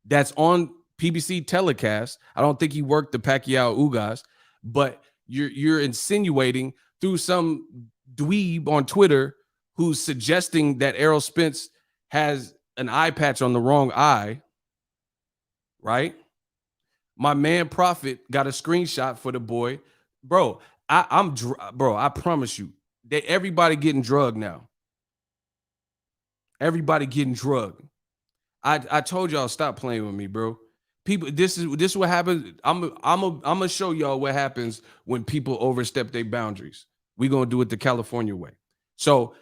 that's on PBC telecast. I don't think he worked the Pacquiao Ugas, but you're insinuating through some dweeb on Twitter who's suggesting that Errol Spence has an eye patch on the wrong eye, right? My man Prophet got a screenshot for the boy. Bro, I promise you, that everybody getting drugged now. Everybody getting drugged. I told y'all stop playing with me, bro. People, this is what happens. I'm gonna show y'all what happens when people overstep their boundaries. We're gonna do it the California way. So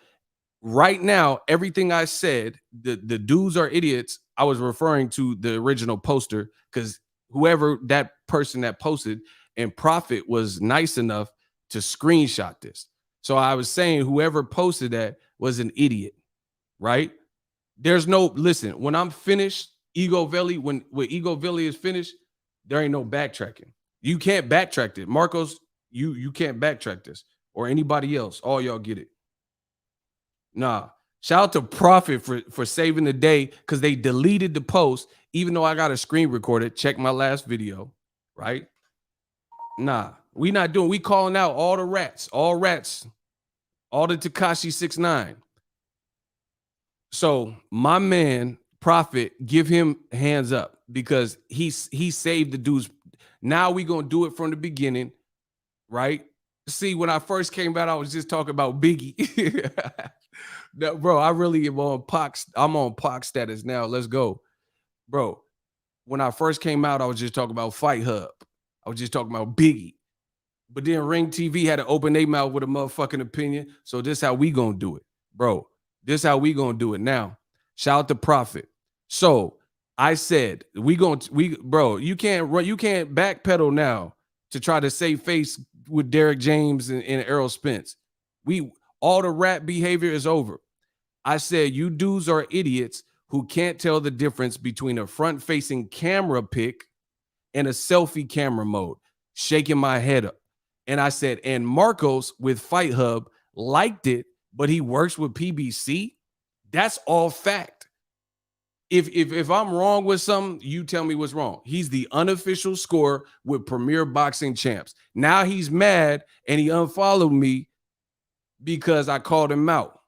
right now, everything I said, the dudes are idiots. I was referring to the original poster because whoever that person that posted, and Prophet was nice enough to screenshot this. So I was saying whoever posted that was an idiot, right? There's no, listen, when I'm finished, Ego Veli, when Ego Veli is finished, there ain't no backtracking. You can't backtrack it. Marcos, you can't backtrack this, or anybody else. All y'all get it. Nah. Shout out to Prophet for saving the day because they deleted the post, even though I got a screen recorded. Check my last video, right? Nah, we calling out all the rats, all the Tekashi 6ix9ine. So my man Prophet, give him hands up because he saved the dudes. Now we gonna do it from the beginning, right? See, when I first came out, I was just talking about Biggie. No, bro, I really am on I'm on Pac status now. Let's go, bro. When I first came out, I was just talking about Fight Hub. I was just talking about Biggie. But then Ring TV had to open their mouth with a motherfucking opinion. So this how we gonna do it, bro. This how we gonna do it now. Shout out to Prophet. So I said bro, you can't backpedal now to try to save face with Derek James and Errol Spence. All the rap behavior is over. I said you dudes are idiots who can't tell the difference between a front-facing camera pic and a selfie camera mode. Shaking my head up. And I said, and Marcos with Fight Hub liked it, but he works with PBC. That's all fact. If I'm wrong with something, you tell me what's wrong. He's the unofficial scorer with Premier Boxing Champs. Now he's mad and he unfollowed me because I called him out.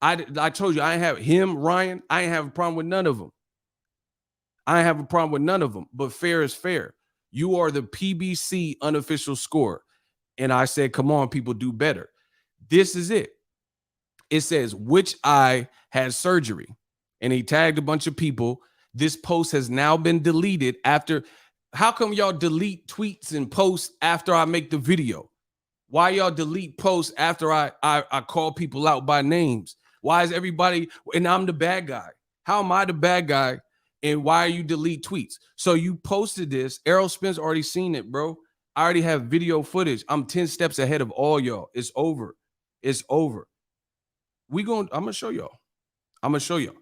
I told you I ain't have him, Ryan. I ain't have a problem with none of them. I ain't have a problem with none of them. But fair is fair. You are the PBC unofficial scorer. And I said, come on, people, do better. This is it. It says, which eye has surgery? And he tagged a bunch of people. This post has now been deleted after. How come y'all delete tweets and posts after I make the video? Why y'all delete posts after I call people out by names? Why is everybody, and I'm the bad guy? How am I the bad guy? And why are you delete tweets? So you posted this. Errol Spence already seen it, bro. I already have video footage. I'm 10 steps ahead of all y'all. It's over. It's over. I'm gonna show y'all. I'm gonna show y'all.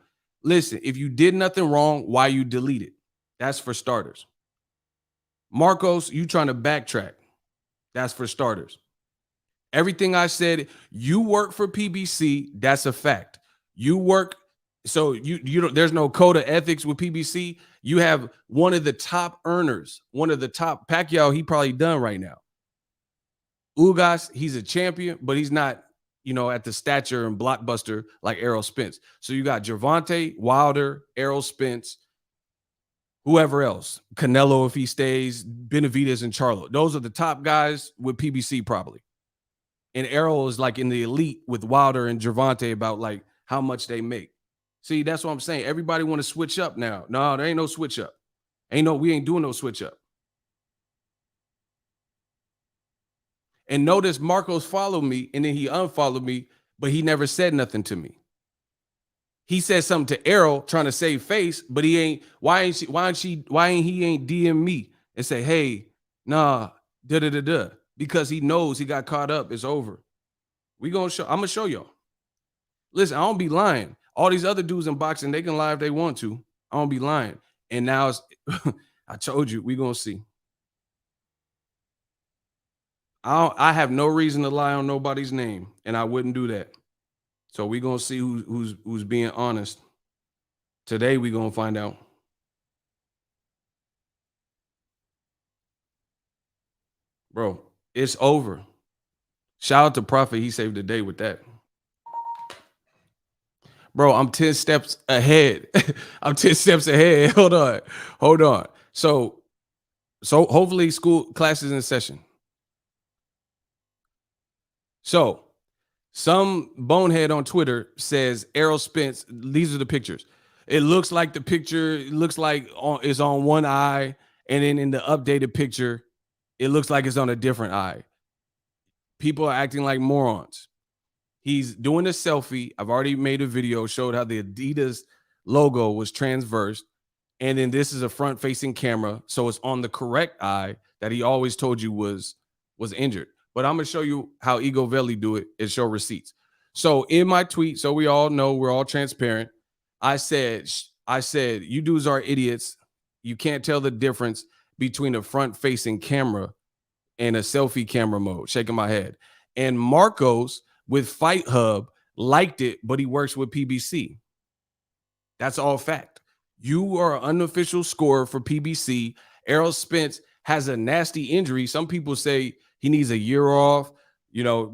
Listen, if you did nothing wrong, why you delete it? That's for starters. Marcos, you trying to backtrack. That's for starters. Everything I said, you work for PBC, that's a fact. You work, so you don't, there's no code of ethics with PBC. You have one of the top earners, one of the top. Pacquiao, he probably done right now. Ugas, he's a champion, but he's not, at the stature and blockbuster like Errol Spence. So you got Gervonta, Wilder, Errol Spence, whoever else, Canelo if he stays, Benavidez and Charlo. Those are the top guys with PBC probably. And Errol is like in the elite with Wilder and Gervonta about like how much they make. See, that's what I'm saying. Everybody want to switch up now. No, there ain't no switch up. We ain't doing no switch up. And notice Marcos followed me and then he unfollowed me, but he never said nothing to me. He said something to Errol trying to save face, but he ain't. Why ain't he ain't DM me and say, hey, nah, da. Because he knows he got caught up. It's over. I'm gonna show y'all. Listen, I don't be lying. All these other dudes in boxing, they can lie if they want to. I don't be lying. And now it's I told you, we gonna see. I have no reason to lie on nobody's name, and I wouldn't do that. So we gonna see who's being honest. Today we gonna find out. Bro, it's over. Shout out to Prophet. He saved the day with that. Bro, I'm 10 steps ahead. I'm 10 steps ahead. Hold on. So hopefully school classes in session. So some bonehead on Twitter says Errol Spence, these are the pictures. It looks like the picture, it's on one eye, and then in the updated picture, it looks like it's on a different eye. People are acting like morons. He's doing a selfie. I've already made a video, showed how the Adidas logo was transversed. And then this is a front-facing camera, so it's on the correct eye that he always told you was injured. But I'm going to show you how Ego Veli do it and show receipts. So in my tweet, so we all know, we're all transparent, I said, you dudes are idiots. You can't tell the difference between a front-facing camera and a selfie camera mode, shaking my head. And Marcos with Fight Hub liked it, but he works with PBC. That's all fact. You are an unofficial scorer for PBC. Errol Spence has a nasty injury. Some people say he needs a year off.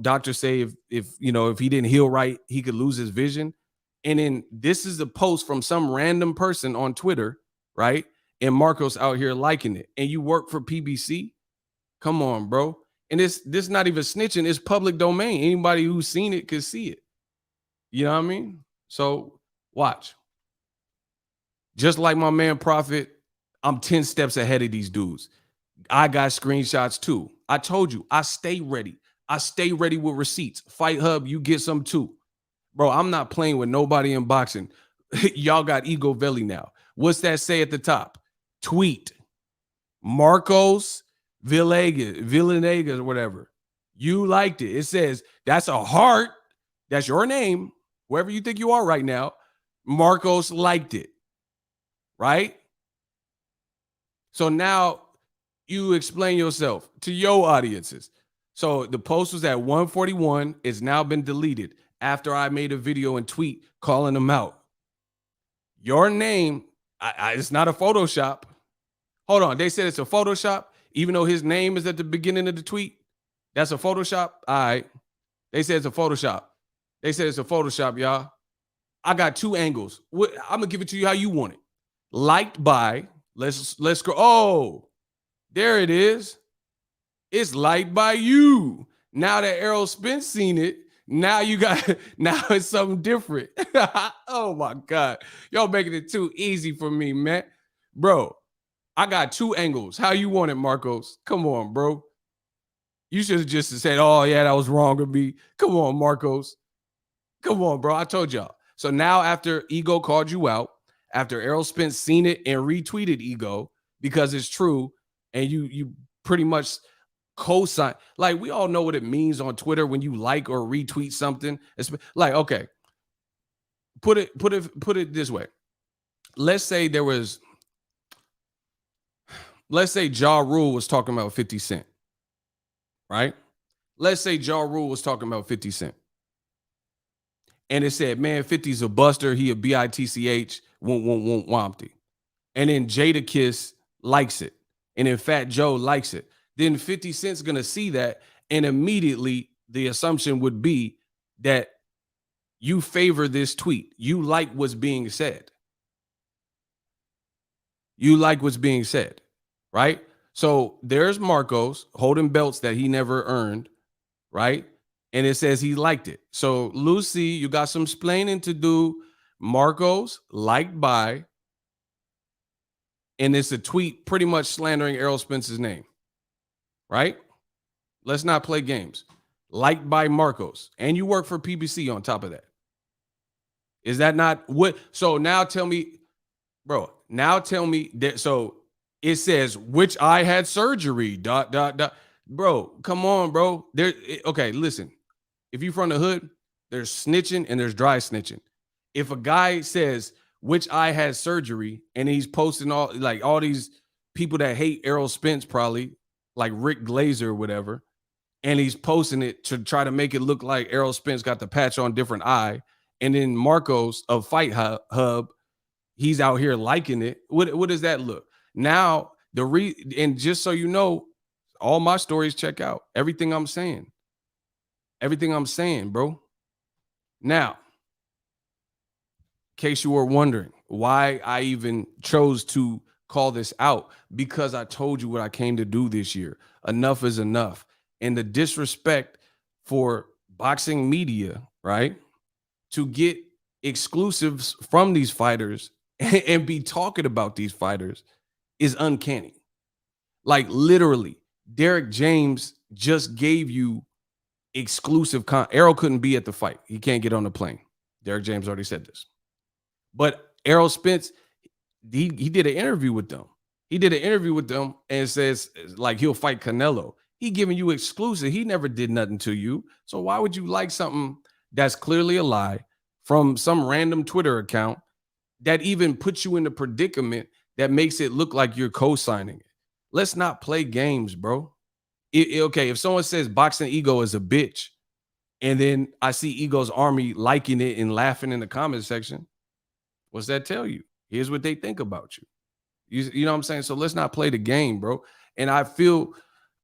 Doctors say if he didn't heal right, he could lose his vision. And then this is a post from some random person on Twitter, right? And Marcos out here liking it. And you work for PBC? Come on, bro. And this not even snitching. It's public domain. Anybody who's seen it could see it. You know what I mean? So watch. Just like my man Prophet, I'm 10 steps ahead of these dudes. I got screenshots too. I told you, I stay ready. I stay ready with receipts. Fight Hub, you get some too. Bro, I'm not playing with nobody in boxing. Y'all got Ego Veli now. What's that say at the top? Tweet. Marcos Villegas or whatever. You liked it. It says, that's a heart. That's your name. Whoever you think you are right now. Marcos liked it. Right? So now you explain yourself to your audiences. So the post was at 141. It's now been deleted after I made a video and tweet calling them out. Your name, it's not a Photoshop. Hold on. They said it's a Photoshop, even though his name is at the beginning of the tweet. That's a Photoshop. All right. They said it's a Photoshop. They said it's a Photoshop, y'all. I got 2 angles. I'm gonna give it to you how you want it. Liked by, let's go. Oh, there it is. It's liked by you. Now that Errol Spence seen it, now you got now it's something different. Oh my God. Y'all making it too easy for me, man. Bro, I got 2 angles. How you want it, Marcos? Come on, bro. You should have just said, oh, yeah, that was wrong of me. Come on, Marcos. Come on, bro. I told y'all. So now after Ego called you out, after Errol Spence seen it and retweeted Ego because it's true, and you pretty much co-sign, like we all know what it means on Twitter when you like or retweet something. It's like, okay, put it this way. Let's say Ja Rule was talking about 50 Cent, right? Let's say Ja Rule was talking about 50 Cent. And it said, man, 50's a buster. He a bitch, won't wompty. And then Jadakiss likes it. And then Fat Joe likes it. Then 50 Cent's going to see that. And immediately the assumption would be that you favor this tweet. You like what's being said. You like what's being said, right? So there's Marcos holding belts that he never earned, right? And it says he liked it. So Lucy, you got some explaining to do. Marcos liked by, and it's a tweet pretty much slandering Errol Spence's name, right? Let's not play games. Liked by Marcos, and you work for PBC on top of that. Is that not what? So now tell me, bro. Now tell me that. So it says which eye had surgery. ... Bro, come on, bro. Okay, listen. If you're from the hood, there's snitching and there's dry snitching. If a guy says which eye has surgery and he's posting all these people that hate Errol Spence, probably like Rick Glazer or whatever, and he's posting it to try to make it look like Errol Spence got the patch on different eye, and then Marcos of Fight Hub, he's out here liking it. What does that look? Now and just so you know, all my stories check out everything I'm saying. Everything I'm saying, bro. Now, in case you were wondering why I even chose to call this out, because I told you what I came to do this year. Enough is enough. And the disrespect for boxing media, right, to get exclusives from these fighters and be talking about these fighters is uncanny. Like literally, Derek James just gave you exclusive Errol couldn't be at the fight. He can't get on the plane. Derek James already said this. But Errol Spence, he did an interview with them. He did an interview with them and says like he'll fight Canelo. He giving you exclusive. He never did nothing to you. So why would you like something that's clearly a lie from some random Twitter account that even puts you in the predicament that makes it look like you're co-signing it? Let's not play games, bro. Okay, if someone says Boxingego is a bitch, and then I see Ego's Army liking it and laughing in the comment section, what's that tell you? Here's what they think about you. You know what I'm saying? So let's not play the game, bro. And I feel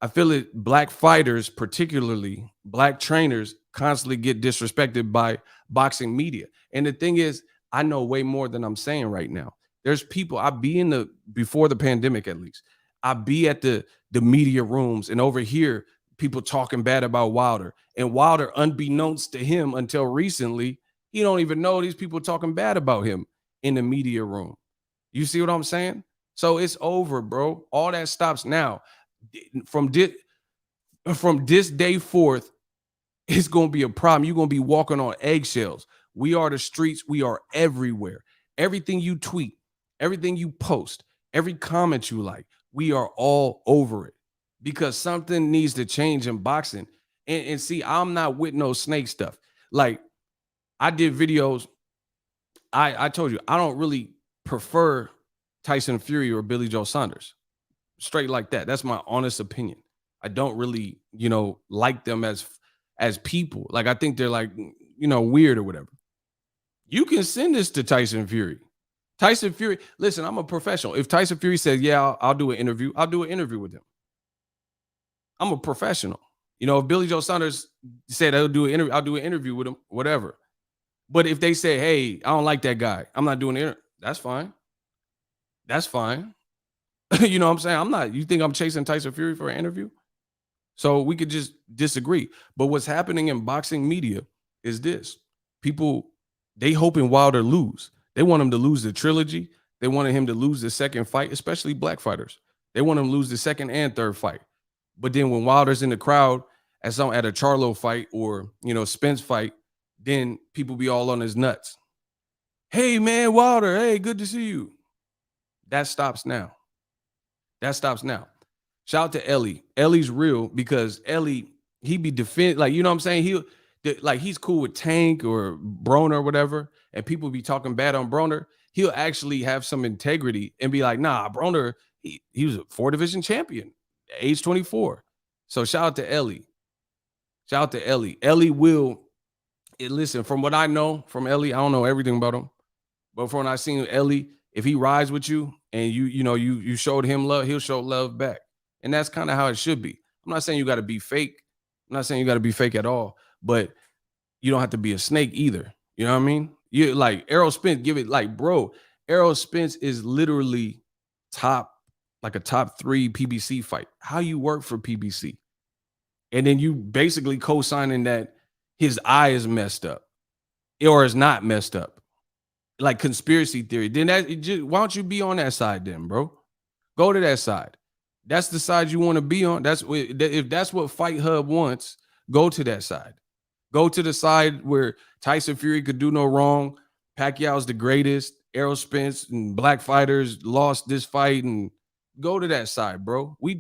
it. Black fighters, particularly black trainers, constantly get disrespected by boxing media. And the thing is, I know way more than I'm saying right now. There's people, before the pandemic at least, I be at the media rooms and over here, people talking bad about Wilder. And Wilder, unbeknownst to him until recently, he don't even know these people talking bad about him in the media room. You see what I'm saying? So it's over, bro. All that stops now. From this day forth, it's going to be a problem. You're going to be walking on eggshells. We are the streets. We are everywhere. Everything you tweet, everything you post, every comment you like, we are all over it because something needs to change in boxing. And see, I'm not with no snake stuff. Like I did videos. I told you, I don't really prefer Tyson Fury or Billy Joe Saunders. Straight like that. That's my honest opinion. I don't really, like them as people. Like I think they're like, weird or whatever. You can send this to Tyson Fury. Tyson Fury, listen, I'm a professional. If Tyson Fury says, yeah, I'll do an interview, I'll do an interview with him. I'm a professional. You know, if Billy Joe Saunders said I'll do an interview with him, whatever. But if they say, hey, I don't like that guy, I'm not doing it, that's fine. That's fine. You know what I'm saying? I'm not, you think I'm chasing Tyson Fury for an interview? So we could just disagree. But what's happening in boxing media is this. People, they hoping Wilder lose. They want him to lose the trilogy. They wanted him to lose the second fight, especially black fighters. They want him to lose the second and third fight. But then when Wilder's in the crowd at a Charlo fight or, you know, Spence fight, then people be all on his nuts. Hey man, Wilder, hey, good to see you. That stops now. That stops now. Shout out to Ellie. Ellie's real because Ellie, he be defend, like, you know what I'm saying? He's cool with Tank or Broner or whatever, and people be talking bad on Broner. He'll actually have some integrity and be like, nah, Broner, he was a 4-division champion, age 24. So shout out to Ellie. Shout out to Ellie. Ellie will, listen, from what I know from Ellie, I don't know everything about him, but from what I seen Ellie, if he rides with you and you showed him love, he'll show love back. And that's kind of how it should be. I'm not saying you got to be fake. I'm not saying you got to be fake at all, but you don't have to be a snake either. You know what I mean? You like Errol Spence, give it like, bro, Errol Spence is literally like a top 3 PBC fight. How you work for PBC? And then you basically co-signing that his eye is messed up or is not messed up. Like conspiracy theory. Then why don't you be on that side then, bro? Go to that side. That's the side you want to be on. If that's what Fight Hub wants, go to that side. Go to the side where Tyson Fury could do no wrong. Pacquiao's the greatest. Errol Spence and black fighters lost this fight, and go to that side, bro. We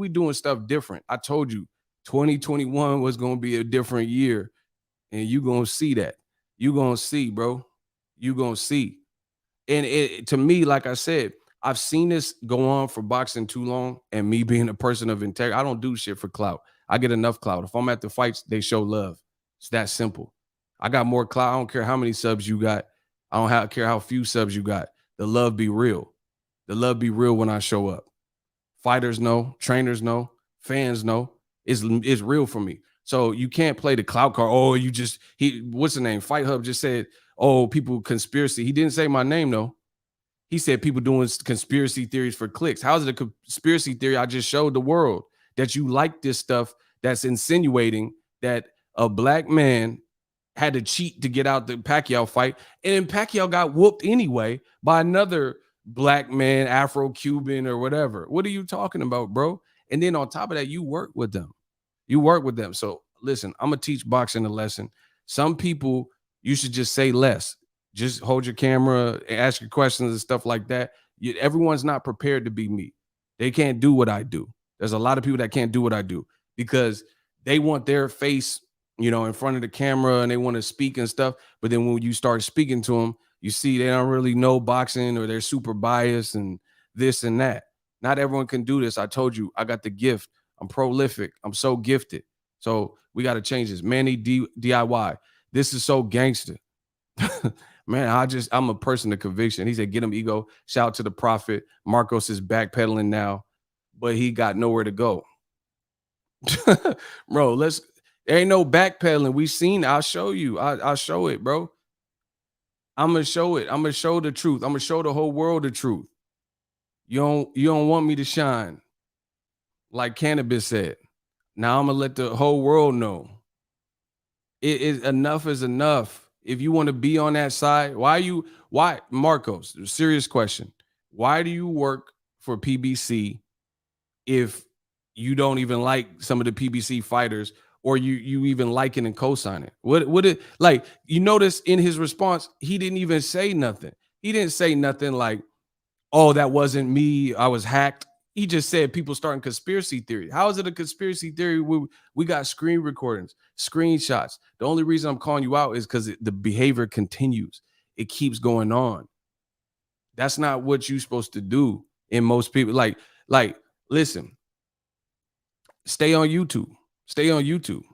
doing stuff different. I told you 2021 was going to be a different year, and you going to see that. You going to see, bro. You going to see. And to me, like I said, I've seen this go on for boxing too long, and me being a person of integrity, I don't do shit for clout. I get enough clout. If I'm at the fights, they show love. It's that simple. I got more clout. I don't care how many subs you got. I don't care how few subs you got. The love be real. The love be real when I show up. Fighters know, trainers know, fans know. It's real for me. So you can't play the clout card. Oh, what's the name? Fight Hub just said, oh, people conspiracy. He didn't say my name though. He said people doing conspiracy theories for clicks. How's it a conspiracy theory? I just showed the world that you like this stuff that's insinuating that a black man had to cheat to get out the Pacquiao fight. And then Pacquiao got whooped anyway by another black man, Afro-Cuban or whatever. What are you talking about, bro? And then on top of that, you work with them. You work with them. So listen, I'm going to teach boxing a lesson. Some people, you should just say less. Just hold your camera, ask your questions and stuff like that. Everyone's not prepared to be me. They can't do what I do. There's a lot of people that can't do what I do because they want their face, in front of the camera and they want to speak and stuff. But then when you start speaking to them, you see they don't really know boxing or they're super biased and this and that. Not everyone can do this. I told you, I got the gift. I'm prolific. I'm so gifted. So we got to change this. Manny DIY. This is so gangster. Man, I'm a person of conviction. He said, get him ego. Shout out to the prophet. Marcos is backpedaling now, but he got nowhere to go. Bro, there ain't no backpedaling. We seen it. I'll show you. I'll show it, bro. I'm going to show it. I'm going to show the truth. I'm going to show the whole world the truth. You don't want me to shine. Like Cannabis said. Now I'm going to let the whole world know. Enough is enough. If you want to be on that side, why, Marcos, serious question. Why do you work for PBC if you don't even like some of the PBC fighters or you even liking and co-signing? You notice in his response, he didn't even say nothing. He didn't say nothing like, oh, that wasn't me. I was hacked. He just said people starting conspiracy theory. How is it a conspiracy theory? We got screen recordings, screenshots. The only reason I'm calling you out is because the behavior continues. It keeps going on. That's not what you're supposed to do. In most people, like, listen, stay on YouTube. Stay on YouTube.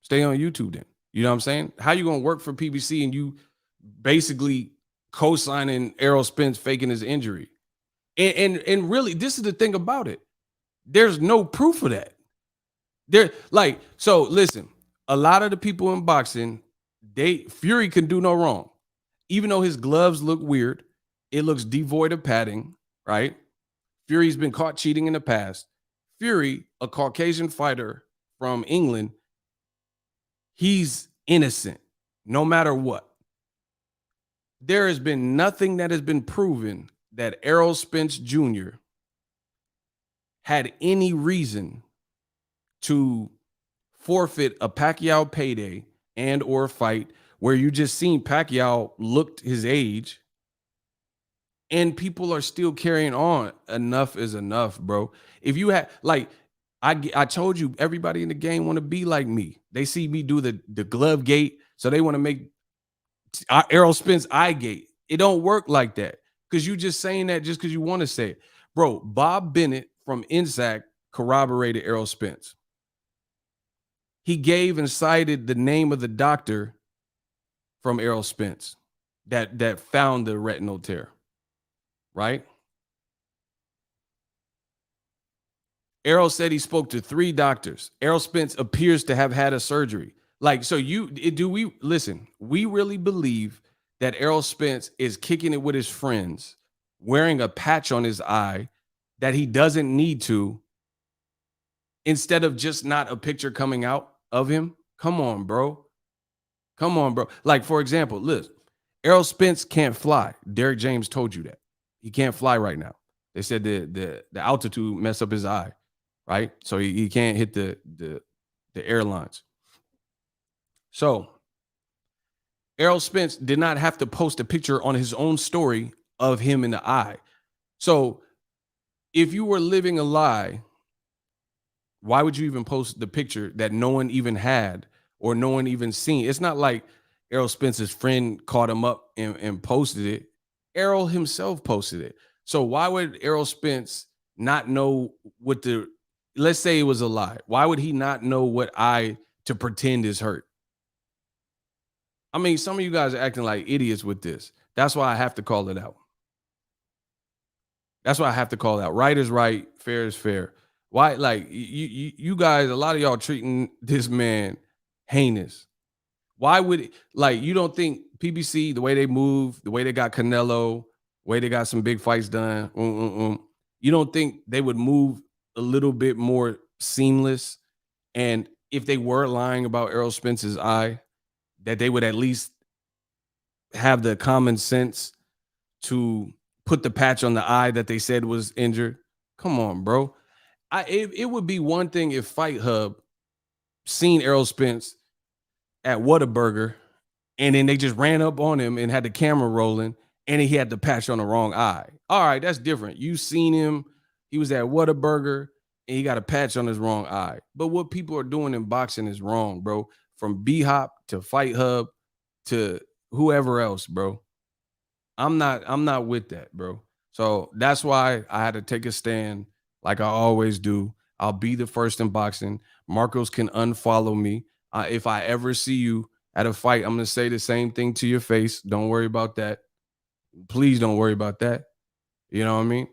Stay on YouTube then. You know what I'm saying? How you going to work for PBC and you basically co-signing Errol Spence faking his injury? And really, this is the thing about it. There's no proof of that. They're like, so listen, a lot of the people in boxing, Fury can do no wrong. Even though his gloves look weird, it looks devoid of padding, right? Fury's been caught cheating in the past. Fury, a Caucasian fighter from England, he's innocent no matter what. There has been nothing that has been proven that Errol Spence Jr. had any reason to forfeit a Pacquiao payday and or fight where you just seen Pacquiao looked his age and people are still carrying on. Enough is enough, bro. If you had like I told you everybody in the game want to be like me. They see me do the glove gate, so they want to make Errol Spence eye gate. It don't work like that because you just saying that just because you want to say it. Bro, Bob Bennett from INSAC corroborated Errol Spence. He gave and cited the name of the doctor from Errol Spence that found the retinal tear, right? Errol said he spoke to 3 doctors. Errol Spence appears to have had a surgery. Like, so we really believe that Errol Spence is kicking it with his friends, wearing a patch on his eye that he doesn't need to, instead of just not a picture coming out of him? Come on, bro. Come on, bro. Like, for example, listen, Errol Spence can't fly. Derek James told you that. He can't fly right now. They said the altitude messed up his eye, right? So he can't hit the airlines. So Errol Spence did not have to post a picture on his own story of him in the eye. So if you were living a lie, why would you even post the picture that no one even had or no one even seen? It's not like Errol Spence's friend caught him up and posted it. Errol himself posted it. So why would Errol Spence not know what let's say it was a lie. Why would he not know what eye to pretend is hurt? I mean, some of you guys are acting like idiots with this. That's why I have to call it out. That's why I have to call it out. Right is right, fair is fair. Why, like you guys, a lot of y'all treating this man heinous. Why would you don't think PBC, the way they move, the way they got Canelo, the way they got some big fights done, you don't think they would move a little bit more seamless? And if they were lying about Errol Spence's eye, that they would at least have the common sense to put the patch on the eye that they said was injured? Come on, bro. It would be one thing if Fight Hub seen Errol Spence at Whataburger and then they just ran up on him and had the camera rolling and he had the patch on the wrong eye. All right, that's different. You seen him, he was at Whataburger and he got a patch on his wrong eye. But what people are doing in boxing is wrong, bro. From B-Hop to Fight Hub to whoever else, bro. I'm not with that, bro. So that's why I had to take a stand like I always do. I'll be the first in boxing. Marcos can unfollow me. If I ever see you at a fight, I'm going to say the same thing to your face. Don't worry about that. Please don't worry about that. You know what I mean?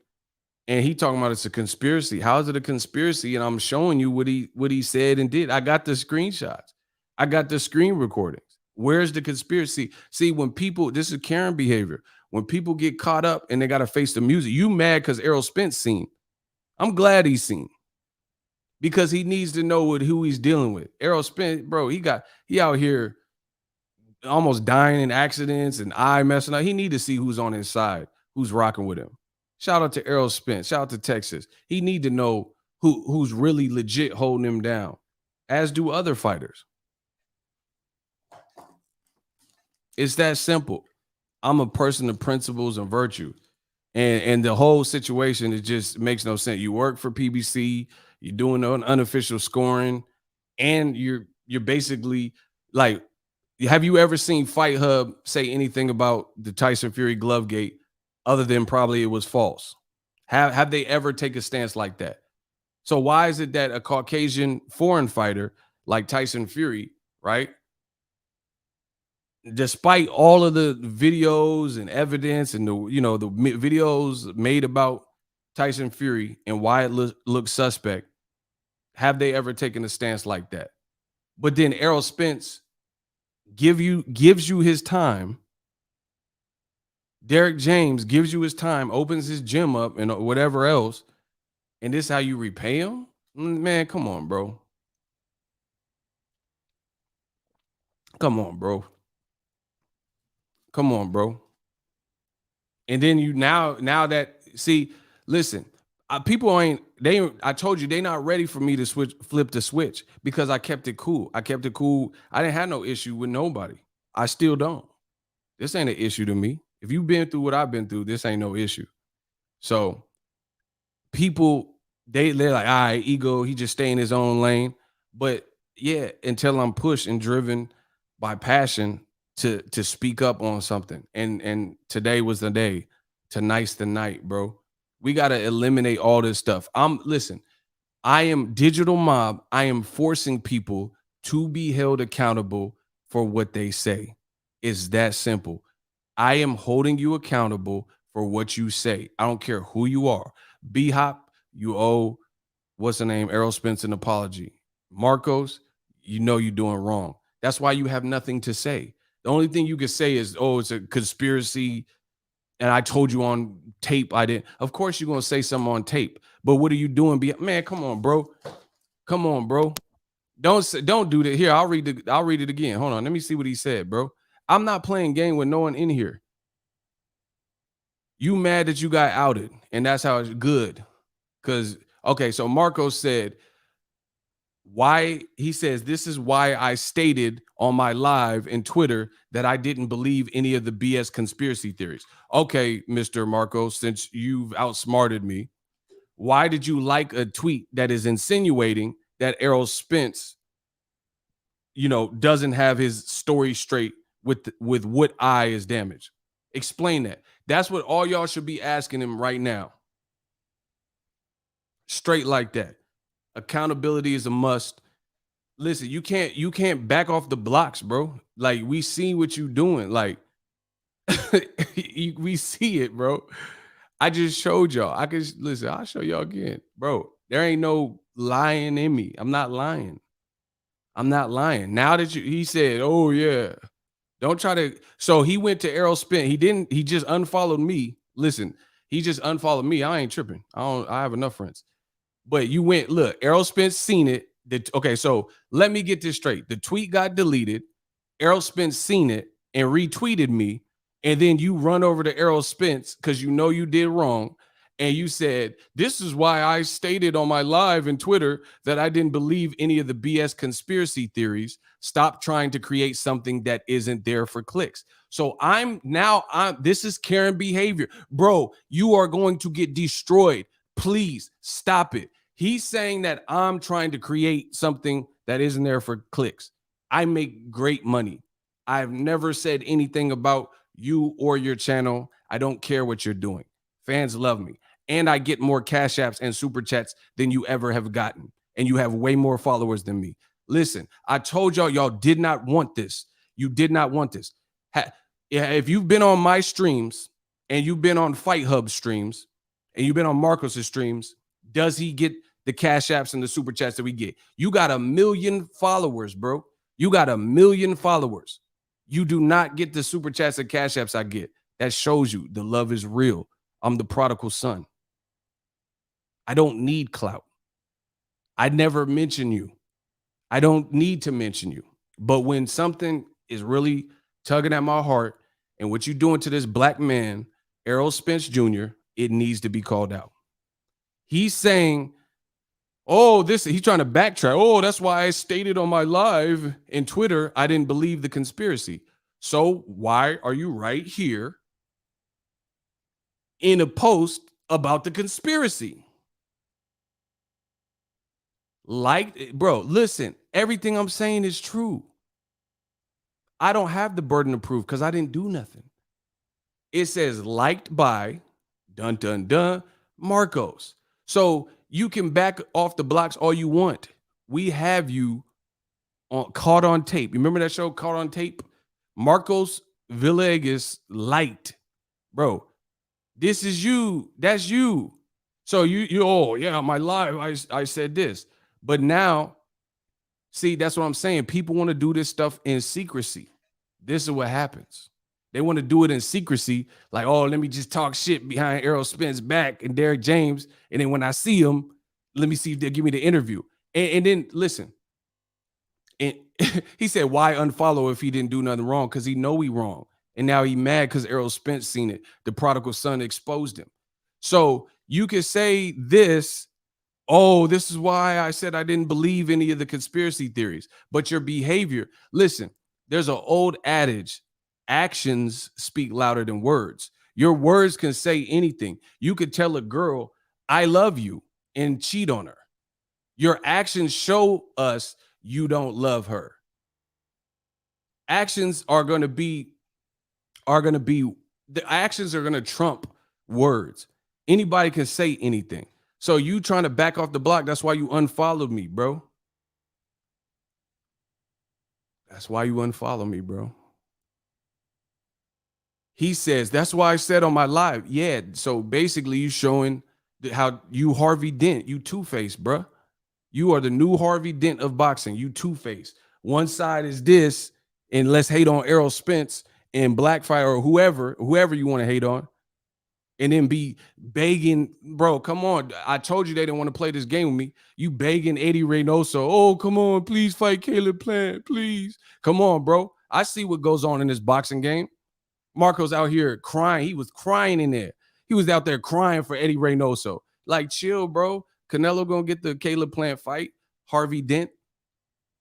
And he talking about it's a conspiracy. How is it a conspiracy? And I'm showing you what he said and did. I got the screenshots. I got the screen recordings. Where's the conspiracy? See, when people, this is Karen behavior. When people get caught up and they got to face the music, you mad because Errol Spence seen. I'm glad he's seen because he needs to know who he's dealing with. Errol Spence, bro, he out here almost dying in accidents and eye messing up. He need to see who's on his side, who's rocking with him. Shout out to Errol Spence. Shout out to Texas. He need to know who's really legit holding him down, as do other fighters. It's that simple. I'm a person of principles and virtue. And the whole situation, it just makes no sense. You work for PBC, you're doing unofficial scoring, and you're basically like, have you ever seen Fight Hub say anything about the Tyson Fury glove gate other than probably it was false? Have they ever take a stance like that? So why is it that a Caucasian foreign fighter like Tyson Fury, right, despite all of the videos and evidence and the videos made about Tyson Fury and why it looks suspect, Have they ever taken a stance like that? But then Errol Spence gives you his time. Derek James gives you his time, opens his gym up and whatever else, and this how you repay him? Man, come on, bro. Come on, bro. Come on, bro. And then you now that see, listen, people ain't they. I told you they not ready for me to flip the switch because I kept it cool. I kept it cool. I didn't have no issue with nobody. I still don't. This ain't an issue to me. If you've been through what I've been through, this ain't no issue. So people they're like, all right, ego, he just stay in his own lane. But yeah, until I'm pushed and driven by passion to speak up on something. And today was the day. Tonight's the night, bro. We gotta eliminate all this stuff. Listen, I am digital mob. I am forcing people to be held accountable for what they say. It's that simple. I am holding you accountable for what you say. I don't care who you are. B-Hop, you owe what's the name? Errol Spence an apology. Marcos, you know you're doing wrong. That's why you have nothing to say. The only thing you can say is, oh, it's a conspiracy. And I told you on tape I didn't. Of course, you're gonna say something on tape, but what are you doing? Man, come on, bro. Come on, bro. Don't do that. Here, I'll read it again. Hold on. Let me see what he said, bro. I'm not playing game with no one in here. You mad that you got outed, and that's how it's good. Because okay, so Marcos said why he says this is why I stated on my live in Twitter that I didn't believe any of the BS conspiracy theories. Okay, Mr. Marcos, since you've outsmarted me, why did you like a tweet that is insinuating that Errol Spence, doesn't have his story straight with what eye is damaged? Explain that. That's what all y'all should be asking him right now. Straight like that. Accountability is a must. Listen, you can't back off the blocks, bro. Like we see what you doing. Like we see it, bro. I just showed y'all. Listen, I'll show y'all again, bro. There ain't no lying in me. I'm not lying. I'm not lying. Now that he said, oh yeah, don't try to. So he went to Errol Spence. He just unfollowed me. Listen, he just unfollowed me. I ain't tripping. I have enough friends. But you went, look, Errol Spence seen it. Okay, so let me get this straight. The tweet got deleted. Errol Spence seen it and retweeted me. And then you run over to Errol Spence because you know you did wrong. And you said, this is why I stated on my live in Twitter that I didn't believe any of the BS conspiracy theories. Stop trying to create something that isn't there for clicks. So this is Karen behavior. Bro, you are going to get destroyed. Please stop it. He's saying that I'm trying to create something that isn't there for clicks. I make great money. I've never said anything about you or your channel. I don't care what you're doing. Fans love me. And I get more cash apps and super chats than you ever have gotten. And you have way more followers than me. Listen, I told y'all did not want this. You did not want this. If you've been on my streams and you've been on Fight Hub streams and you've been on Marcos's streams, does he get the cash apps and the super chats that we get? You got 1 million followers, bro. You got 1 million followers. You do not get the super chats and cash apps I get. That shows you the love is real. I'm the prodigal son. I don't need clout. I never mention you. I don't need to mention you. But when something is really tugging at my heart and what you're doing to this black man, Errol Spence Jr., it needs to be called out. He's saying, oh, he's trying to backtrack. Oh, that's why I stated on my live in Twitter I didn't believe the conspiracy. So why are you right here in a post about the conspiracy? Bro, listen, everything I'm saying is true. I don't have the burden of proof because I didn't do nothing. It says liked by dun dun dun Marcos. So you can back off the blocks all you want. We have you caught on tape. You remember that show, Caught on Tape? Marcos Villegas liked. Bro, this is you. That's you. So you oh yeah, my live, I said this. But now, see, that's what I'm saying. People want to do this stuff in secrecy. This is what happens. They want to do it in secrecy, like, oh, let me just talk shit behind Errol Spence back and Derrick James. And then when I see him, let me see if they'll give me the interview. And then listen, and he said, why unfollow if he didn't do nothing wrong? Because he know he wrong. And now he mad because Errol Spence seen it. The prodigal son exposed him. So you could say this, oh, this is why I said I didn't believe any of the conspiracy theories. But your behavior, listen, there's an old adage, actions speak louder than words. Your words can say anything. You could tell a girl, I love you, and cheat on her. Your actions show us you don't love her. Actions are going to be the actions are going to trump words. Anybody can say anything. So you trying to back off the block, that's why you unfollowed me, bro. That's why you unfollow me, bro. He says, that's why I said on my live. Yeah, so basically you showing how you Harvey Dent, you two-faced, bro. You are the new Harvey Dent of boxing. You two-faced. One side is this, and let's hate on Errol Spence and Blackfire or whoever you want to hate on, and then be begging, bro, come on. I told you they didn't want to play this game with me. You begging Eddie Reynoso, oh, come on, please fight Caleb Plant, please. Come on, bro. I see what goes on in this boxing game. Marco's out here crying. He was crying in there. He was out there crying for Eddie Reynoso. Like, chill, bro. Canelo gonna get the Caleb Plant fight. Harvey Dent.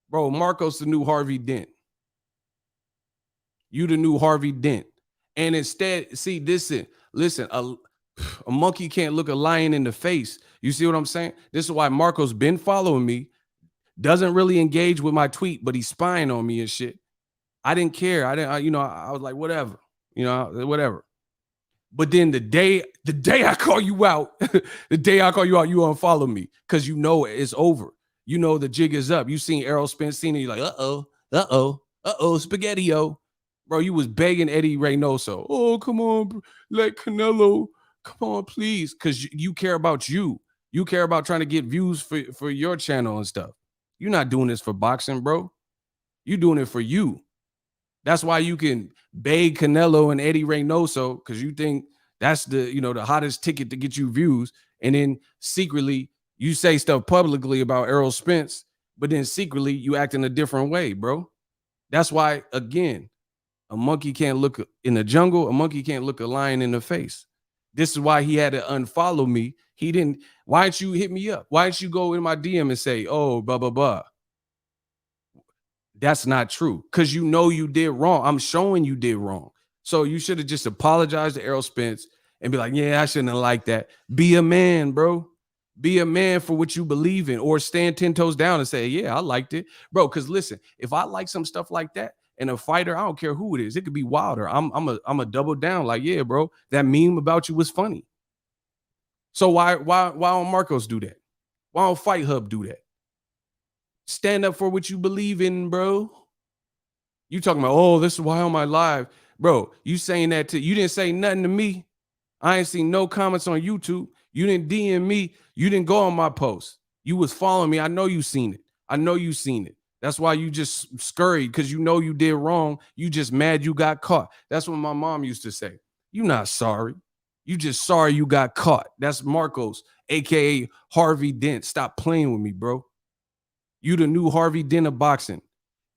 Bro, Marco's the new Harvey Dent. You the new Harvey Dent. And instead, see, listen, a monkey can't look a lion in the face. You see what I'm saying? This is why Marco's been following me, doesn't really engage with my tweet, but he's spying on me and shit. I didn't care. I was like, whatever, whatever. But then the day I call you out, you unfollow me because you know it's over. You know the jig is up. You seen Errol Spence, seen it, you're like, spaghetti-o. Bro, you was begging Eddie Reynoso. Oh, come on, bro. Let Canelo, come on, please. Because you care about you. You care about trying to get views for your channel and stuff. You're not doing this for boxing, bro. You're doing it for you. That's why you can beg Canelo and Eddie Reynoso because you think that's the hottest ticket to get you views. And then secretly you say stuff publicly about Errol Spence, but then secretly you act in a different way, bro. That's why, again, a monkey can't look in the jungle. A monkey can't look a lion in the face. This is why he had to unfollow me. He didn't. Why didn't you hit me up? Why didn't you go in my DM and say, oh, blah, blah, blah? That's not true because you know you did wrong. I'm showing you did wrong. So you should have just apologized to Errol Spence and be like, yeah, I shouldn't have liked that. Be a man, bro. Be a man for what you believe in, or stand 10 toes down and say, yeah, I liked it, bro. Because listen, if I like some stuff like that and a fighter, I don't care who it is. It could be Wilder. I'm a double down. Like, yeah, bro, that meme about you was funny. So why don't Marcos do that? Why don't Fight Hub do that? Stand up for what you believe in, bro. You talking about, oh, this is why on my live. Bro, you saying that you didn't say nothing to me. I ain't seen no comments on YouTube. You didn't DM me. You didn't go on my post. You was following me. I know you seen it. I know you seen it. That's why you just scurried because you know you did wrong. You just mad you got caught. That's what my mom used to say. You not sorry. You just sorry you got caught. That's Marcos, a.k.a. Harvey Dent. Stop playing with me, bro. You the new Harvey Dent of boxing.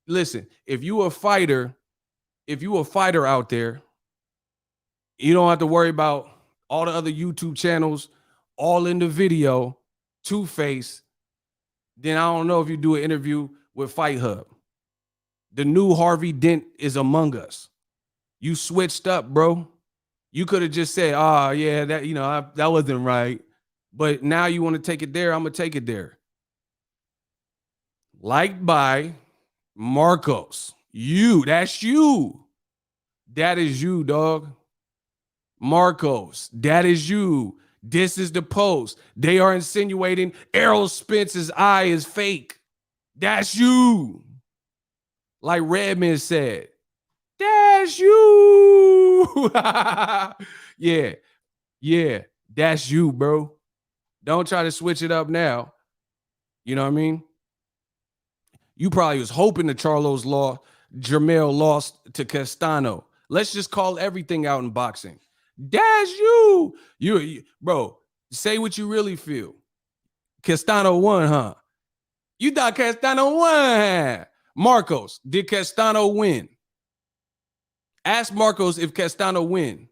Listen, if you a fighter out there, you don't have to worry about all the other YouTube channels, all in the video, two-face. Then I don't know if you do an interview with Fight Hub. The new Harvey Dent is among us. You switched up, bro. You could have just said, oh, yeah, that wasn't right. But now you want to take it there, I'm going to take it there. Liked by Marcos. That's you. That is you, dog. Marcos, that is you. This is the post. They are insinuating Errol Spence's eye is fake. That's you. Like Redman said, that's you. Yeah, that's you, bro. Don't try to switch it up now. You know what I mean? You probably was hoping that Jermell lost to Castano. Let's just call everything out in boxing. That's you, bro. Say what you really feel. Castano won, huh? You thought Castano won. Marcos, did Castano win? Ask Marcos if Castano win.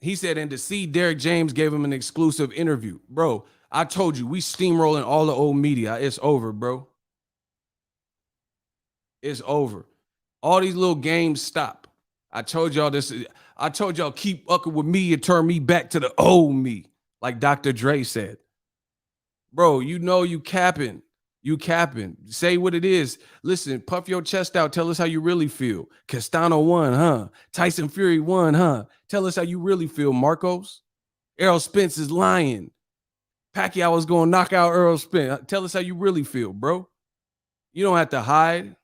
He said, and to see Derek James gave him an exclusive interview. Bro, I told you, we steamrolling all the old media. It's over, bro. It's over. All these little games stop. I told y'all this. I told y'all keep fucking with me and turn me back to the old me, like Dr. Dre said. Bro, you know you capping. You capping. Say what it is. Listen, puff your chest out. Tell us how you really feel. Castano won, huh? Tyson Fury won, huh? Tell us how you really feel, Marcos. Errol Spence is lying. Pacquiao was going to knock out Errol Spence. Tell us how you really feel, bro. You don't have to hide.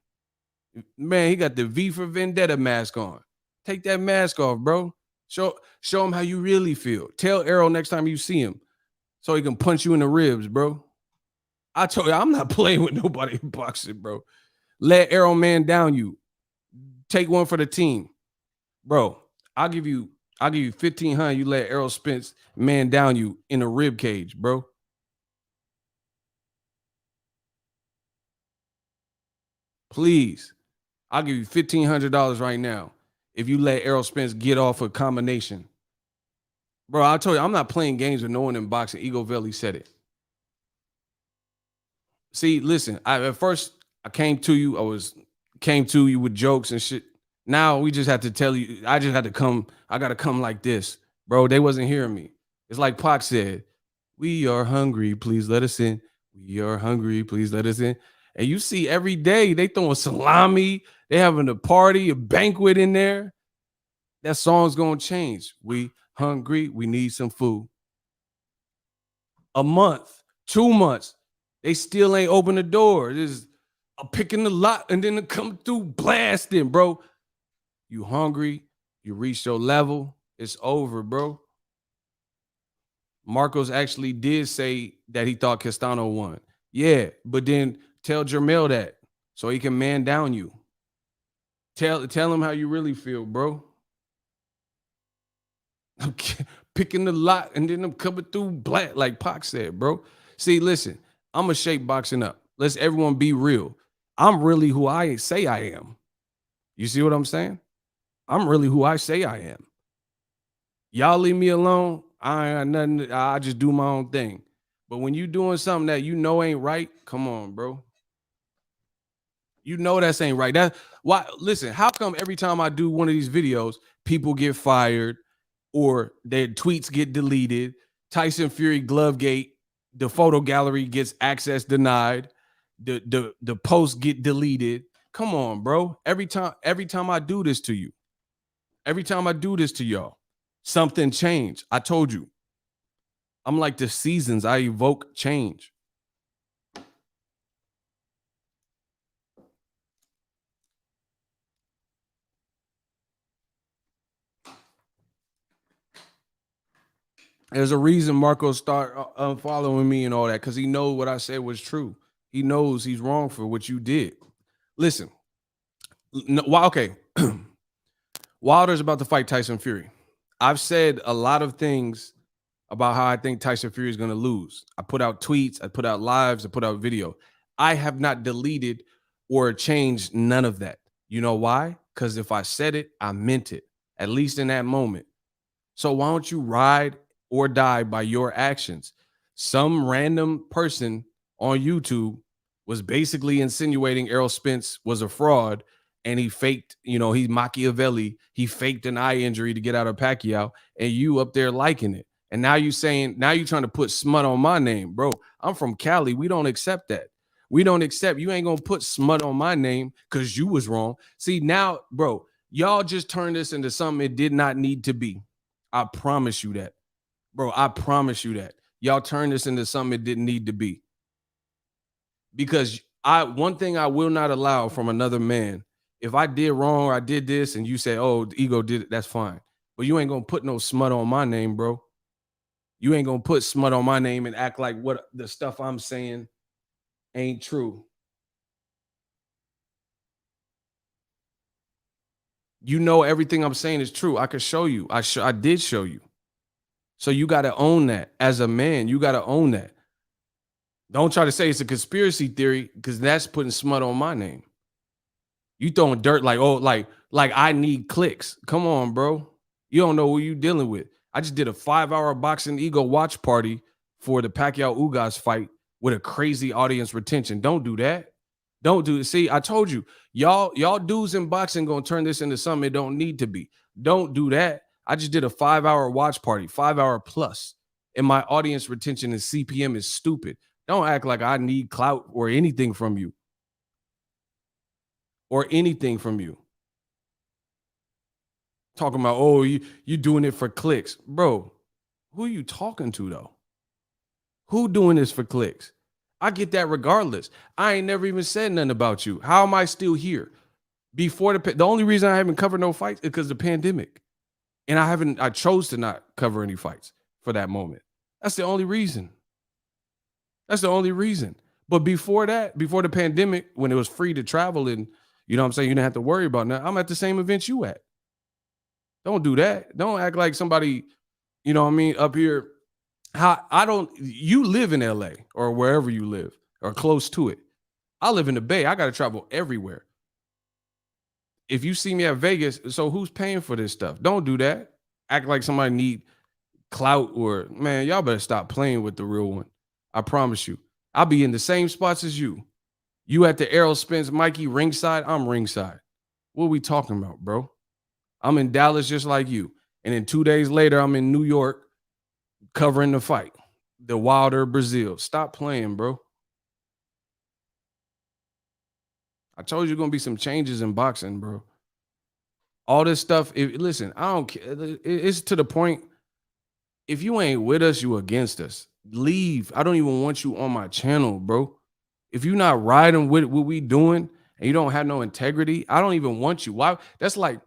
Man, he got the V for Vendetta mask on. Take that mask off, bro. Show him how you really feel. Tell Errol next time you see him so he can punch you in the ribs, bro. I told you, I'm not playing with nobody in boxing, bro. Let Errol man down you. Take one for the team. Bro, I'll give you 1,500. You let Errol Spence man down you in a rib cage, bro. Please. I'll give you $1,500 right now if you let Errol Spence get off a combination. Bro, I told you, I'm not playing games with no one in boxing. Ego Veli said it. See, listen, at first I came to you with jokes and shit. Now we just have to tell you, I just had to come, I gotta come like this. Bro, they wasn't hearing me. It's like Pac said, we are hungry, please let us in. We are hungry, please let us in. And you see every day they throwing salami, they having a party, a banquet in there. That song's gonna change. We hungry, we need some food. A month, 2 months, they still ain't open the door. There's a picking the lot and then it come through blasting, bro. You hungry, you reach your level, it's over, bro. Marcos actually did say that he thought Castano won. Yeah, but then tell Jermell that so he can man down you. Tell him how you really feel, bro. I'm picking the lot and then I'm coming through black, like Pac said, bro. See, listen, I'm gonna shake boxing up. Let's everyone be real. I'm really who I say I am. You see what I'm saying? I'm really who I say I am. Y'all leave me alone. I ain't got nothing. I just do my own thing. But when you doing something that you know ain't right, come on, bro. You know that's ain't right. That why listen, how come every time I do one of these videos, people get fired or their tweets get deleted? Tyson Fury Glovegate, the photo gallery gets access denied, the posts get deleted. Come on, bro. Every time I do this to you, every time I do this to y'all, something changed. I told you. I'm like the seasons. I evoke change. There's a reason Marco start unfollowing me and all that because he knows what I said was true. He knows he's wrong for what you did. Listen, okay. Wilder's about to fight Tyson Fury. I've said a lot of things about how I think Tyson Fury is going to lose. I put out tweets, I put out lives, I put out video. I have not deleted or changed none of that. You know why? Because if I said it, I meant it, at least in that moment. So why don't you ride or die by your actions? Some random person on YouTube was basically insinuating Errol Spence was a fraud and he faked, he's Machiavelli. He faked an eye injury to get out of Pacquiao and you up there liking it. And now you're trying to put smut on my name, bro. I'm from Cali. We don't accept that. We don't accept. You ain't going to put smut on my name because you was wrong. See, now, bro, y'all just turned this into something it did not need to be. I promise you that. Bro, I promise you that. Y'all turned this into something it didn't need to be. Because one thing I will not allow from another man, if I did wrong or I did this and you say, oh, the ego did it, that's fine. But you ain't going to put no smut on my name, bro. You ain't gonna put smut on my name and act like what the stuff I'm saying ain't true. You know everything I'm saying is true. I could show you. I did show you. So you got to own that as a man. You got to own that. Don't try to say it's a conspiracy theory because that's putting smut on my name. You throwing dirt like, oh, like I need clicks. Come on, bro. You don't know who you dealing with. I just did a 5-hour boxing ego watch party for the Pacquiao Ugas fight with a crazy audience retention. Don't do that. Don't do it. See, I told you, y'all dudes in boxing gonna turn this into something it don't need to be. Don't do that. I just did a 5-hour watch party, 5-hour plus, and my audience retention and CPM is stupid. Don't act like I need clout or anything from you. Or anything from you. Talking about, oh, you doing it for clicks. Bro, who are you talking to though? Who doing this for clicks? I get that regardless. I ain't never even said nothing about you. How am I still here? Before the only reason I haven't covered no fights is because of the pandemic. And I chose to not cover any fights for that moment. That's the only reason. That's the only reason. But before that, before the pandemic, when it was free to travel and you know what I'm saying, you didn't have to worry about that. I'm at the same event you at. Don't do that. Don't act like somebody, you know what I mean, up here. You live in LA or wherever you live or close to it. I live in the Bay. I got to travel everywhere. If you see me at Vegas, so who's paying for this stuff? Don't do that. Act like somebody need clout or, man, y'all better stop playing with the real one. I promise you. I'll be in the same spots as you. You at the Errol Spence, Mikey ringside, I'm ringside. What are we talking about, bro? I'm in Dallas just like you. And then 2 days later, I'm in New York covering the fight. The Wilder Brazil. Stop playing, bro. I told you going to be some changes in boxing, bro. All this stuff. Listen, I don't care. It's to the point. If you ain't with us, you against us. Leave. I don't even want you on my channel, bro. If you're not riding with what we doing and you don't have no integrity, I don't even want you. Why? That's like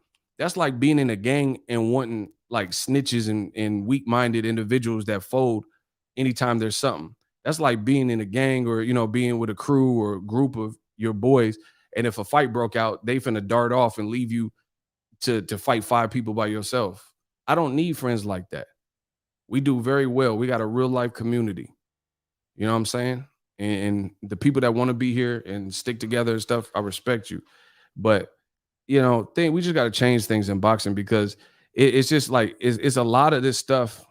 being in a gang and wanting like snitches and weak-minded individuals that fold anytime there's something. That's like being in a gang or, you know, being with a crew or a group of your boys. And if a fight broke out, they finna dart off and leave you to fight 5 people by yourself. I don't need friends like that. We do very well. We got a real life community. You know what I'm saying? And the people that want to be here and stick together and stuff, I respect you. But you know, we just got to change things in boxing because it's just like it's a lot of this stuff,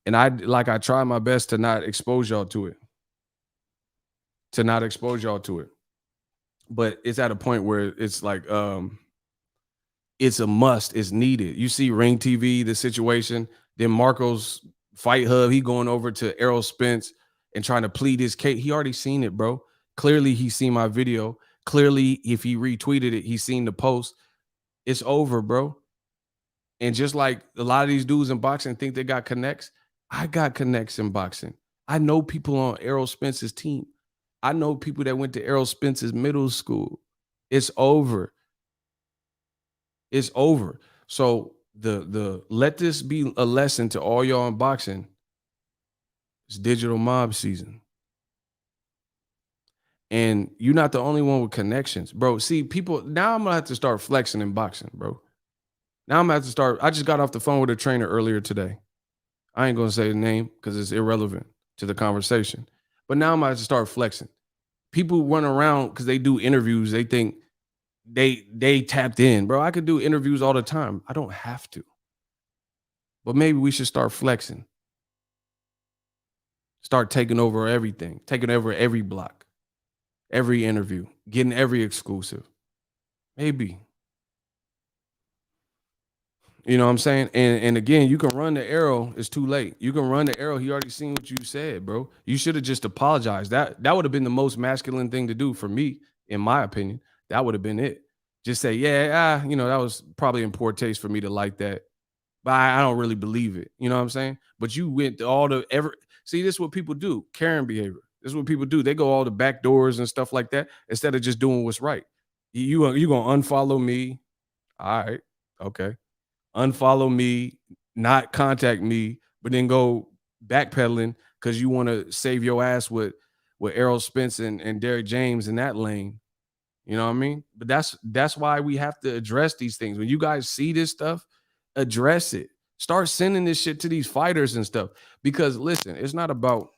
and I try my best to not expose y'all to it, but it's at a point where it's like it's a must, it's needed. You see Ring TV, the situation, then Marco's Fight Hub, he going over to Errol Spence and trying to plead his case. He already seen it, bro. Clearly, he seen my video. Clearly, if he retweeted it, he's seen the post. It's over, bro. And just like a lot of these dudes in boxing think they got connects, I got connects in boxing. I know people on Errol Spence's team. I know people that went to Errol Spence's middle school. It's over. It's over. So the let this be a lesson to all y'all in boxing. It's digital mob season. And you're not the only one with connections, bro. See, people, now I'm gonna have to start flexing in boxing, bro. Now I'm gonna have to start. I just got off the phone with a trainer earlier today. I ain't gonna say the name because it's irrelevant to the conversation. But now I'm gonna have to start flexing. People run around because they do interviews, they think they tapped in. Bro, I could do interviews all the time. I don't have to. But maybe we should start flexing. Start taking over everything, taking over every block. Every interview, getting every exclusive. Maybe. You know what I'm saying? And again, you can run the arrow. It's too late. You can run the arrow. He already seen what you said, bro. You should have just apologized. That would have been the most masculine thing to do for me, in my opinion. That would have been it. Just say, yeah, you know, that was probably in poor taste for me to like that. But I don't really believe it. You know what I'm saying? But you went to all the see, this is what people do. Karen behavior. This is what people do. They go all the back doors and stuff like that instead of just doing what's right. You gonna unfollow me. All right. Okay. Unfollow me, not contact me, but then go backpedaling because you want to save your ass with Errol Spence and Derrick James in that lane. You know what I mean? But that's why we have to address these things. When you guys see this stuff, address it. Start sending this shit to these fighters and stuff. Because listen, it's not about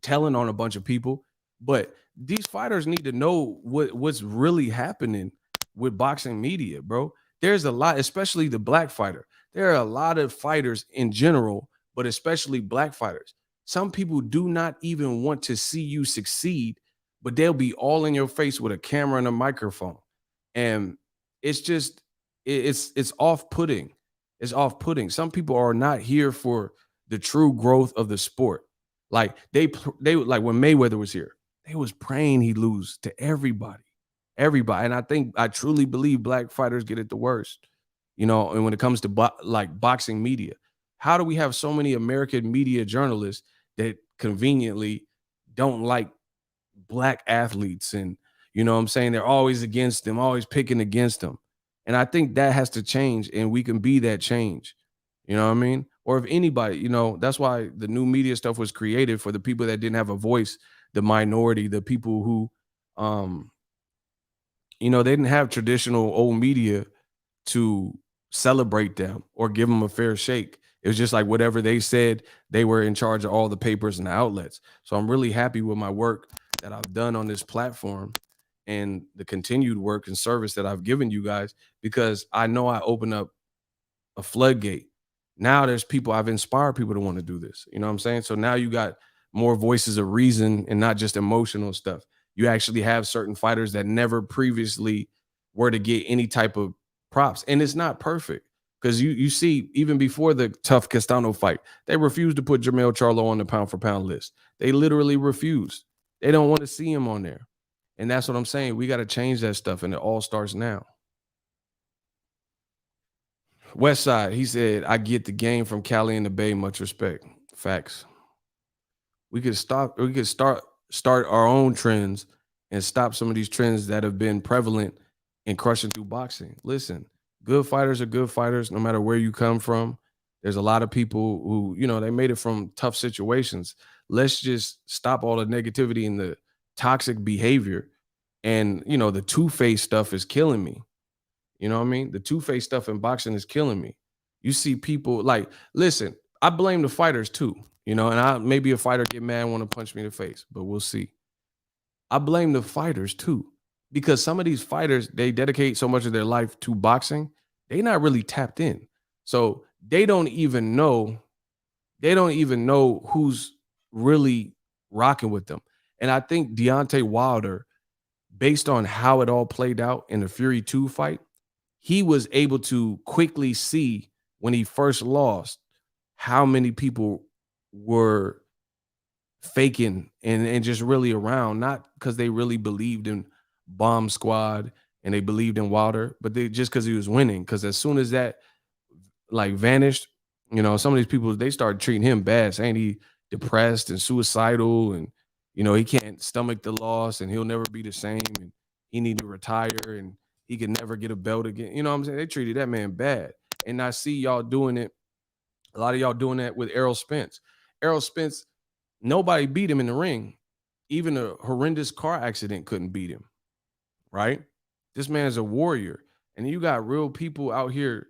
telling on a bunch of people, but these fighters need to know what's really happening with boxing media, bro. There's a lot, especially the black fighter. There are a lot of fighters in general, but especially black fighters. Some people do not even want to see you succeed, but they'll be all in your face with a camera and a microphone. And it's just it's off-putting. It's off-putting. Some people are not here for the true growth of the sport. Like they like when Mayweather was here, they was praying he lose to everybody, everybody. And I truly believe black fighters get it the worst, you know. And when it comes to like boxing media, how do we have so many American media journalists that conveniently don't like black athletes? And you know what I'm saying, they're always against them, always picking against them. And I think that has to change, and we can be that change. You know what I mean? Or if anybody, you know, that's why the new media stuff was created, for the people that didn't have a voice, the minority, the people who um you know, they didn't have traditional old media to celebrate them or give them a fair shake. It was just like whatever they said, they were in charge of all the papers and the outlets. So I'm really happy with my work that I've done on this platform and the continued work and service that I've given you guys, because I know I open up a floodgate. Now there's people, I've inspired people to want to do this. You know what I'm saying? So now you got more voices of reason and not just emotional stuff. You actually have certain fighters that never previously were to get any type of props. And it's not perfect, because you see, even before the tough Castano fight, they refused to put Jermell Charlo on the pound for pound list. They literally refused. They don't want to see him on there. And that's what I'm saying. We got to change that stuff, and it all starts now. West Side, he said, I get the game from Cali and the Bay. Much respect. Facts. We could start our own trends and stop some of these trends that have been prevalent and crushing through boxing. Listen, good fighters are good fighters no matter where you come from. There's a lot of people who, you know, they made it from tough situations. Let's just stop all the negativity and the toxic behavior. And, you know, the two-faced stuff is killing me. You know what I mean? The two-faced stuff in boxing is killing me. You see people like, listen, I blame the fighters too, you know, and I maybe a fighter get mad and want to punch me in the face, but we'll see. I blame the fighters too, because some of these fighters, they dedicate so much of their life to boxing, they not really tapped in. So they don't even know who's really rocking with them. And I think Deontay Wilder, based on how it all played out in the Fury 2 fight, he was able to quickly see when he first lost how many people were faking and just really around, not because they really believed in Bomb Squad and they believed in Wilder, but they just because he was winning. Because as soon as that like vanished, you know, some of these people, they started treating him bad, saying he depressed and suicidal, and you know, he can't stomach the loss and he'll never be the same, and he need to retire, and he can never get a belt again. You know what I'm saying? They treated that man bad. And I see y'all doing it. A lot of y'all doing that with Errol Spence. Errol Spence, nobody beat him in the ring. Even a horrendous car accident couldn't beat him, right? This man's a warrior. And you got real people out here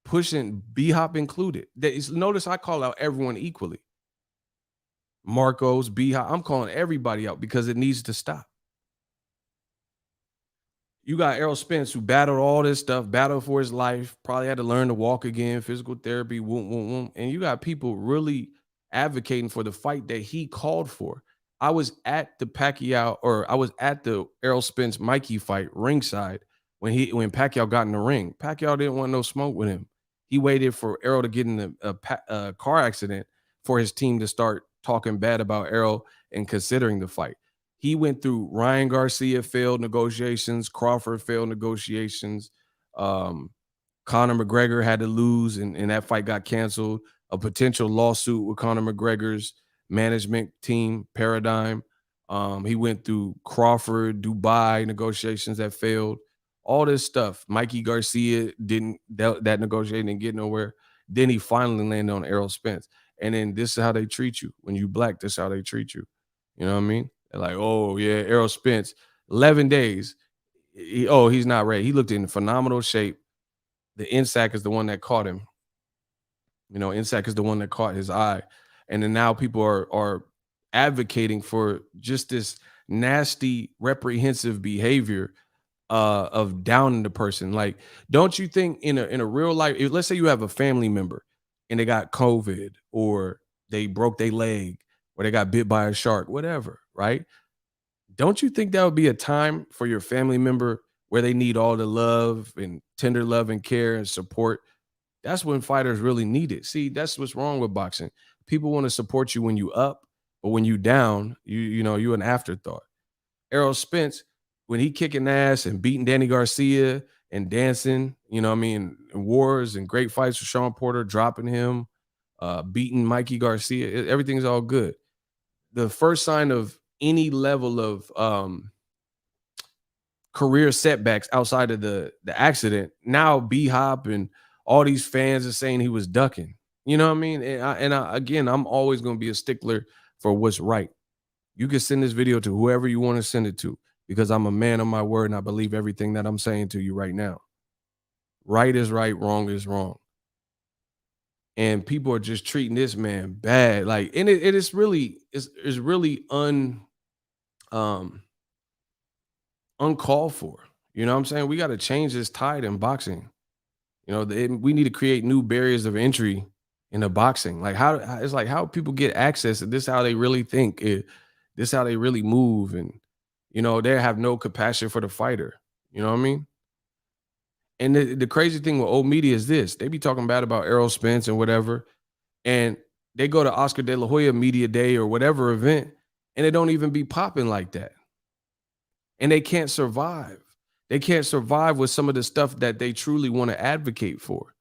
pushing, B-Hop included. Notice I call out everyone equally. Marcos, B-Hop, I'm calling everybody out because it needs to stop. You got Errol Spence, who battled all this stuff, battled for his life, probably had to learn to walk again, physical therapy, whoom, whoom, whoom. And you got people really advocating for the fight that he called for. I was at the Errol Spence Mikey fight ringside when Pacquiao got in the ring. Pacquiao didn't want no smoke with him. He waited for Errol to get in a car accident for his team to start talking bad about Errol and considering the fight. He went through Ryan Garcia failed negotiations, Crawford failed negotiations. Conor McGregor had to lose, and that fight got canceled. A potential lawsuit with Conor McGregor's management team, Paradigm. He went through Crawford, Dubai negotiations that failed. All this stuff. Mikey Garcia that negotiating and get nowhere. Then he finally landed on Errol Spence. And then this is how they treat you. When you black, this is how they treat you. You know what I mean? They're like, oh yeah, Errol Spence, 11 days. He's not ready. He looked in phenomenal shape. The NSAC is the one that caught him. NSAC is the one that caught his eye. And then now people are advocating for just this nasty, reprehensive behavior of downing the person. Like, don't you think in a real life, let's say you have a family member and they got COVID or they broke their leg or they got bit by a shark, whatever, right? Don't you think that would be a time for your family member where they need all the love and tender love and care and support? That's when fighters really need it. See, that's what's wrong with boxing. People want to support you when you up, but when you down, you an afterthought. Errol Spence, when he kicking ass and beating Danny Garcia and dancing, in wars and great fights with Sean Porter, dropping him, beating Mikey Garcia, everything's all good. The first sign of any level of career setbacks outside of the accident, now B-Hop and all these fans are saying he was ducking. You know what I mean? Again, I'm always going to be a stickler for what's right. You can send this video to whoever you want to send it to because I'm a man of my word and I believe everything that I'm saying to you right now. Right is right, wrong is wrong. And people are just treating this man bad. Like, and it is really, it's really uncalled for. You know what I'm saying? We got to change this tide in boxing. We need to create new barriers of entry in the boxing. Like how people get access, and this is how they really think. This is how they really move, and they have no compassion for the fighter. You know what I mean? And the crazy thing with old media is this: they be talking bad about Errol Spence and whatever, and they go to Oscar De La Hoya Media Day or whatever event, and it don't even be popping like that. And they can't survive. They can't survive with some of the stuff that they truly want to advocate for.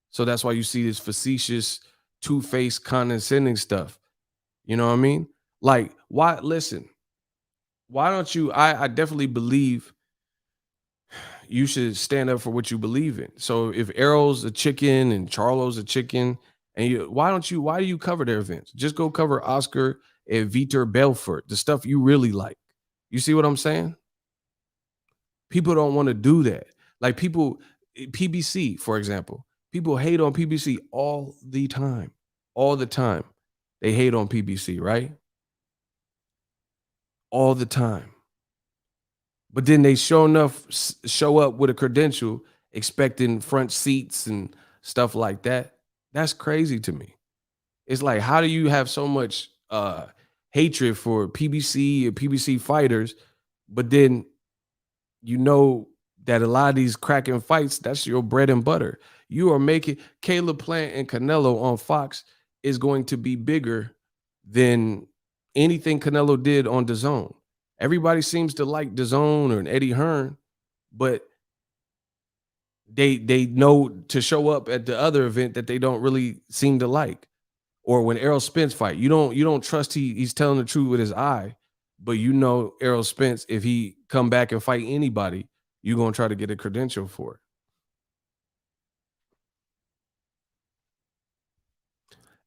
So that's why you see this facetious, two-faced, condescending stuff. You know what I mean? Like, why? Listen, why don't you? I definitely believe you should stand up for what you believe in. So if Errol's a chicken and Charlo's a chicken, and why do you cover their events? Just go cover Oscar and Vitor Belfort, the stuff you really like. You see what I'm saying? People don't want to do that. Like PBC, for example, people hate on PBC all the time. All the time. They hate on PBC, right? All the time. But then they show up with a credential expecting front seats and stuff like that. That's crazy to me. It's like, how do you have so much hatred for PBC and PBC fighters, but then that a lot of these cracking fights, that's your bread and butter. You are making Caleb Plant and Canelo on Fox is going to be bigger than anything Canelo did on DAZN. Everybody seems to like DAZN or Eddie Hearn, but they know to show up at the other event that they don't really seem to like. Or when Errol Spence fight, you don't trust he's telling the truth with his eye, but Errol Spence, if he come back and fight anybody, you're gonna try to get a credential for it.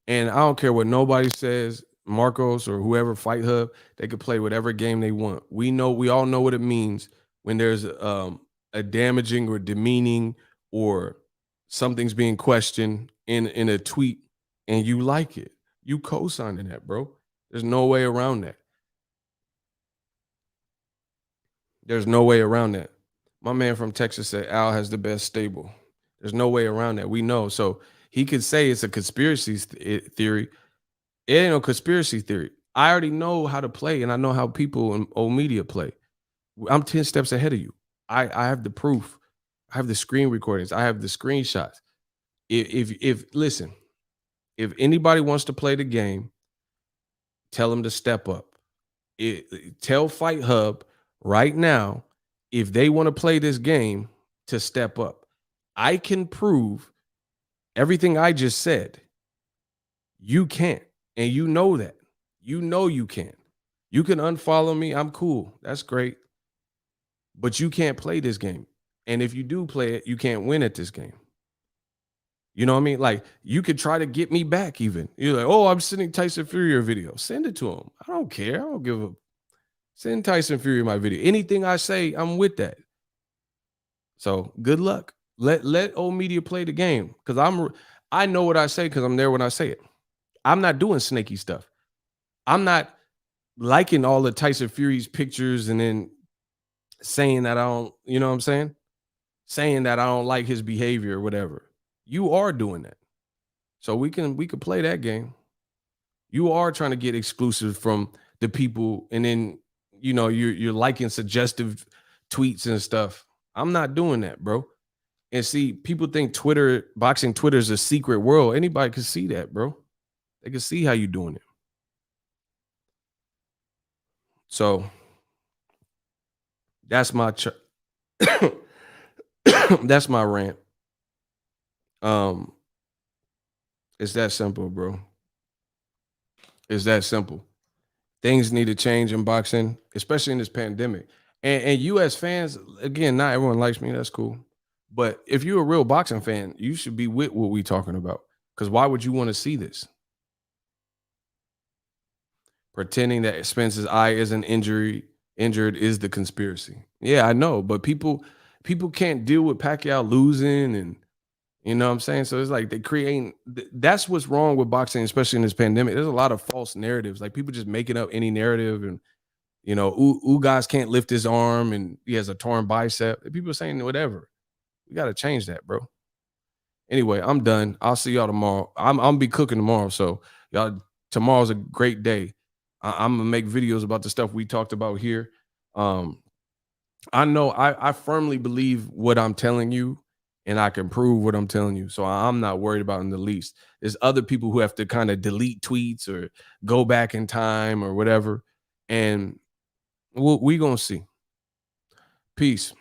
And I don't care what nobody says, Marcos or whoever, Fight Hub, they could play whatever game they want. We all know what it means when there's a damaging or demeaning or something's being questioned in a tweet and you like it. You co-signing that, bro. There's no way around that. There's no way around that. My man from Texas said Al has the best stable. There's no way around that. We know. So he could say it's a conspiracy theory. It ain't no conspiracy theory. I already know how to play, and I know how people in old media play. I'm 10 steps ahead of you. I have the proof. I have the screen recordings. I have the screenshots. Listen, if anybody wants to play the game, tell them to step up. Tell Fight Hub right now, if they want to play this game, to step up. I can prove everything I just said. You can't. And you know that. You know you can't. You can unfollow me. I'm cool. That's great. But you can't play this game. And if you do play it, you can't win at this game. You know what I mean? Like you could try to get me back even. You're like, oh, I'm sending Tyson Fury a video. Send it to him. I don't care. I don't give a send Tyson Fury my video. Anything I say, I'm with that. So good luck. Let old media play the game. Cause I know what I say because I'm there when I say it. I'm not doing snaky stuff. I'm not liking all the Tyson Fury's pictures and then saying that I don't, you know what I'm saying? Saying that I don't like his behavior or whatever. You are doing that. So we can play that game. You are trying to get exclusive from the people, and then you're liking suggestive tweets and stuff. I'm not doing that, bro. And see, people think boxing Twitter is a secret world. Anybody can see that, bro. They can see how you doing it. So that's my that's my rant. Um, it's that simple, bro. It's that simple. Things need to change in boxing, especially in this pandemic. And US fans, again, not everyone likes me. That's cool. But if you're a real boxing fan, you should be with what we talking about. Because why would you want to see this? Pretending that Spence's eye isn't injured is the conspiracy. Yeah, I know, but people can't deal with Pacquiao losing, and you know what I'm saying? So it's like they creating that's what's wrong with boxing, especially in this pandemic. There's a lot of false narratives. Like people just making up any narrative, and Ugas can't lift his arm and he has a torn bicep. People are saying whatever. We got to change that, bro. Anyway, I'm done. I'll see y'all tomorrow. I'm gonna be cooking tomorrow, so y'all tomorrow's a great day. I'm gonna make videos about the stuff we talked about here. Um, I know I firmly believe what I'm telling you, and I can prove what I'm telling you. So I'm not worried about it in the least. There's other people who have to kind of delete tweets or go back in time or whatever, and we gonna see. Peace.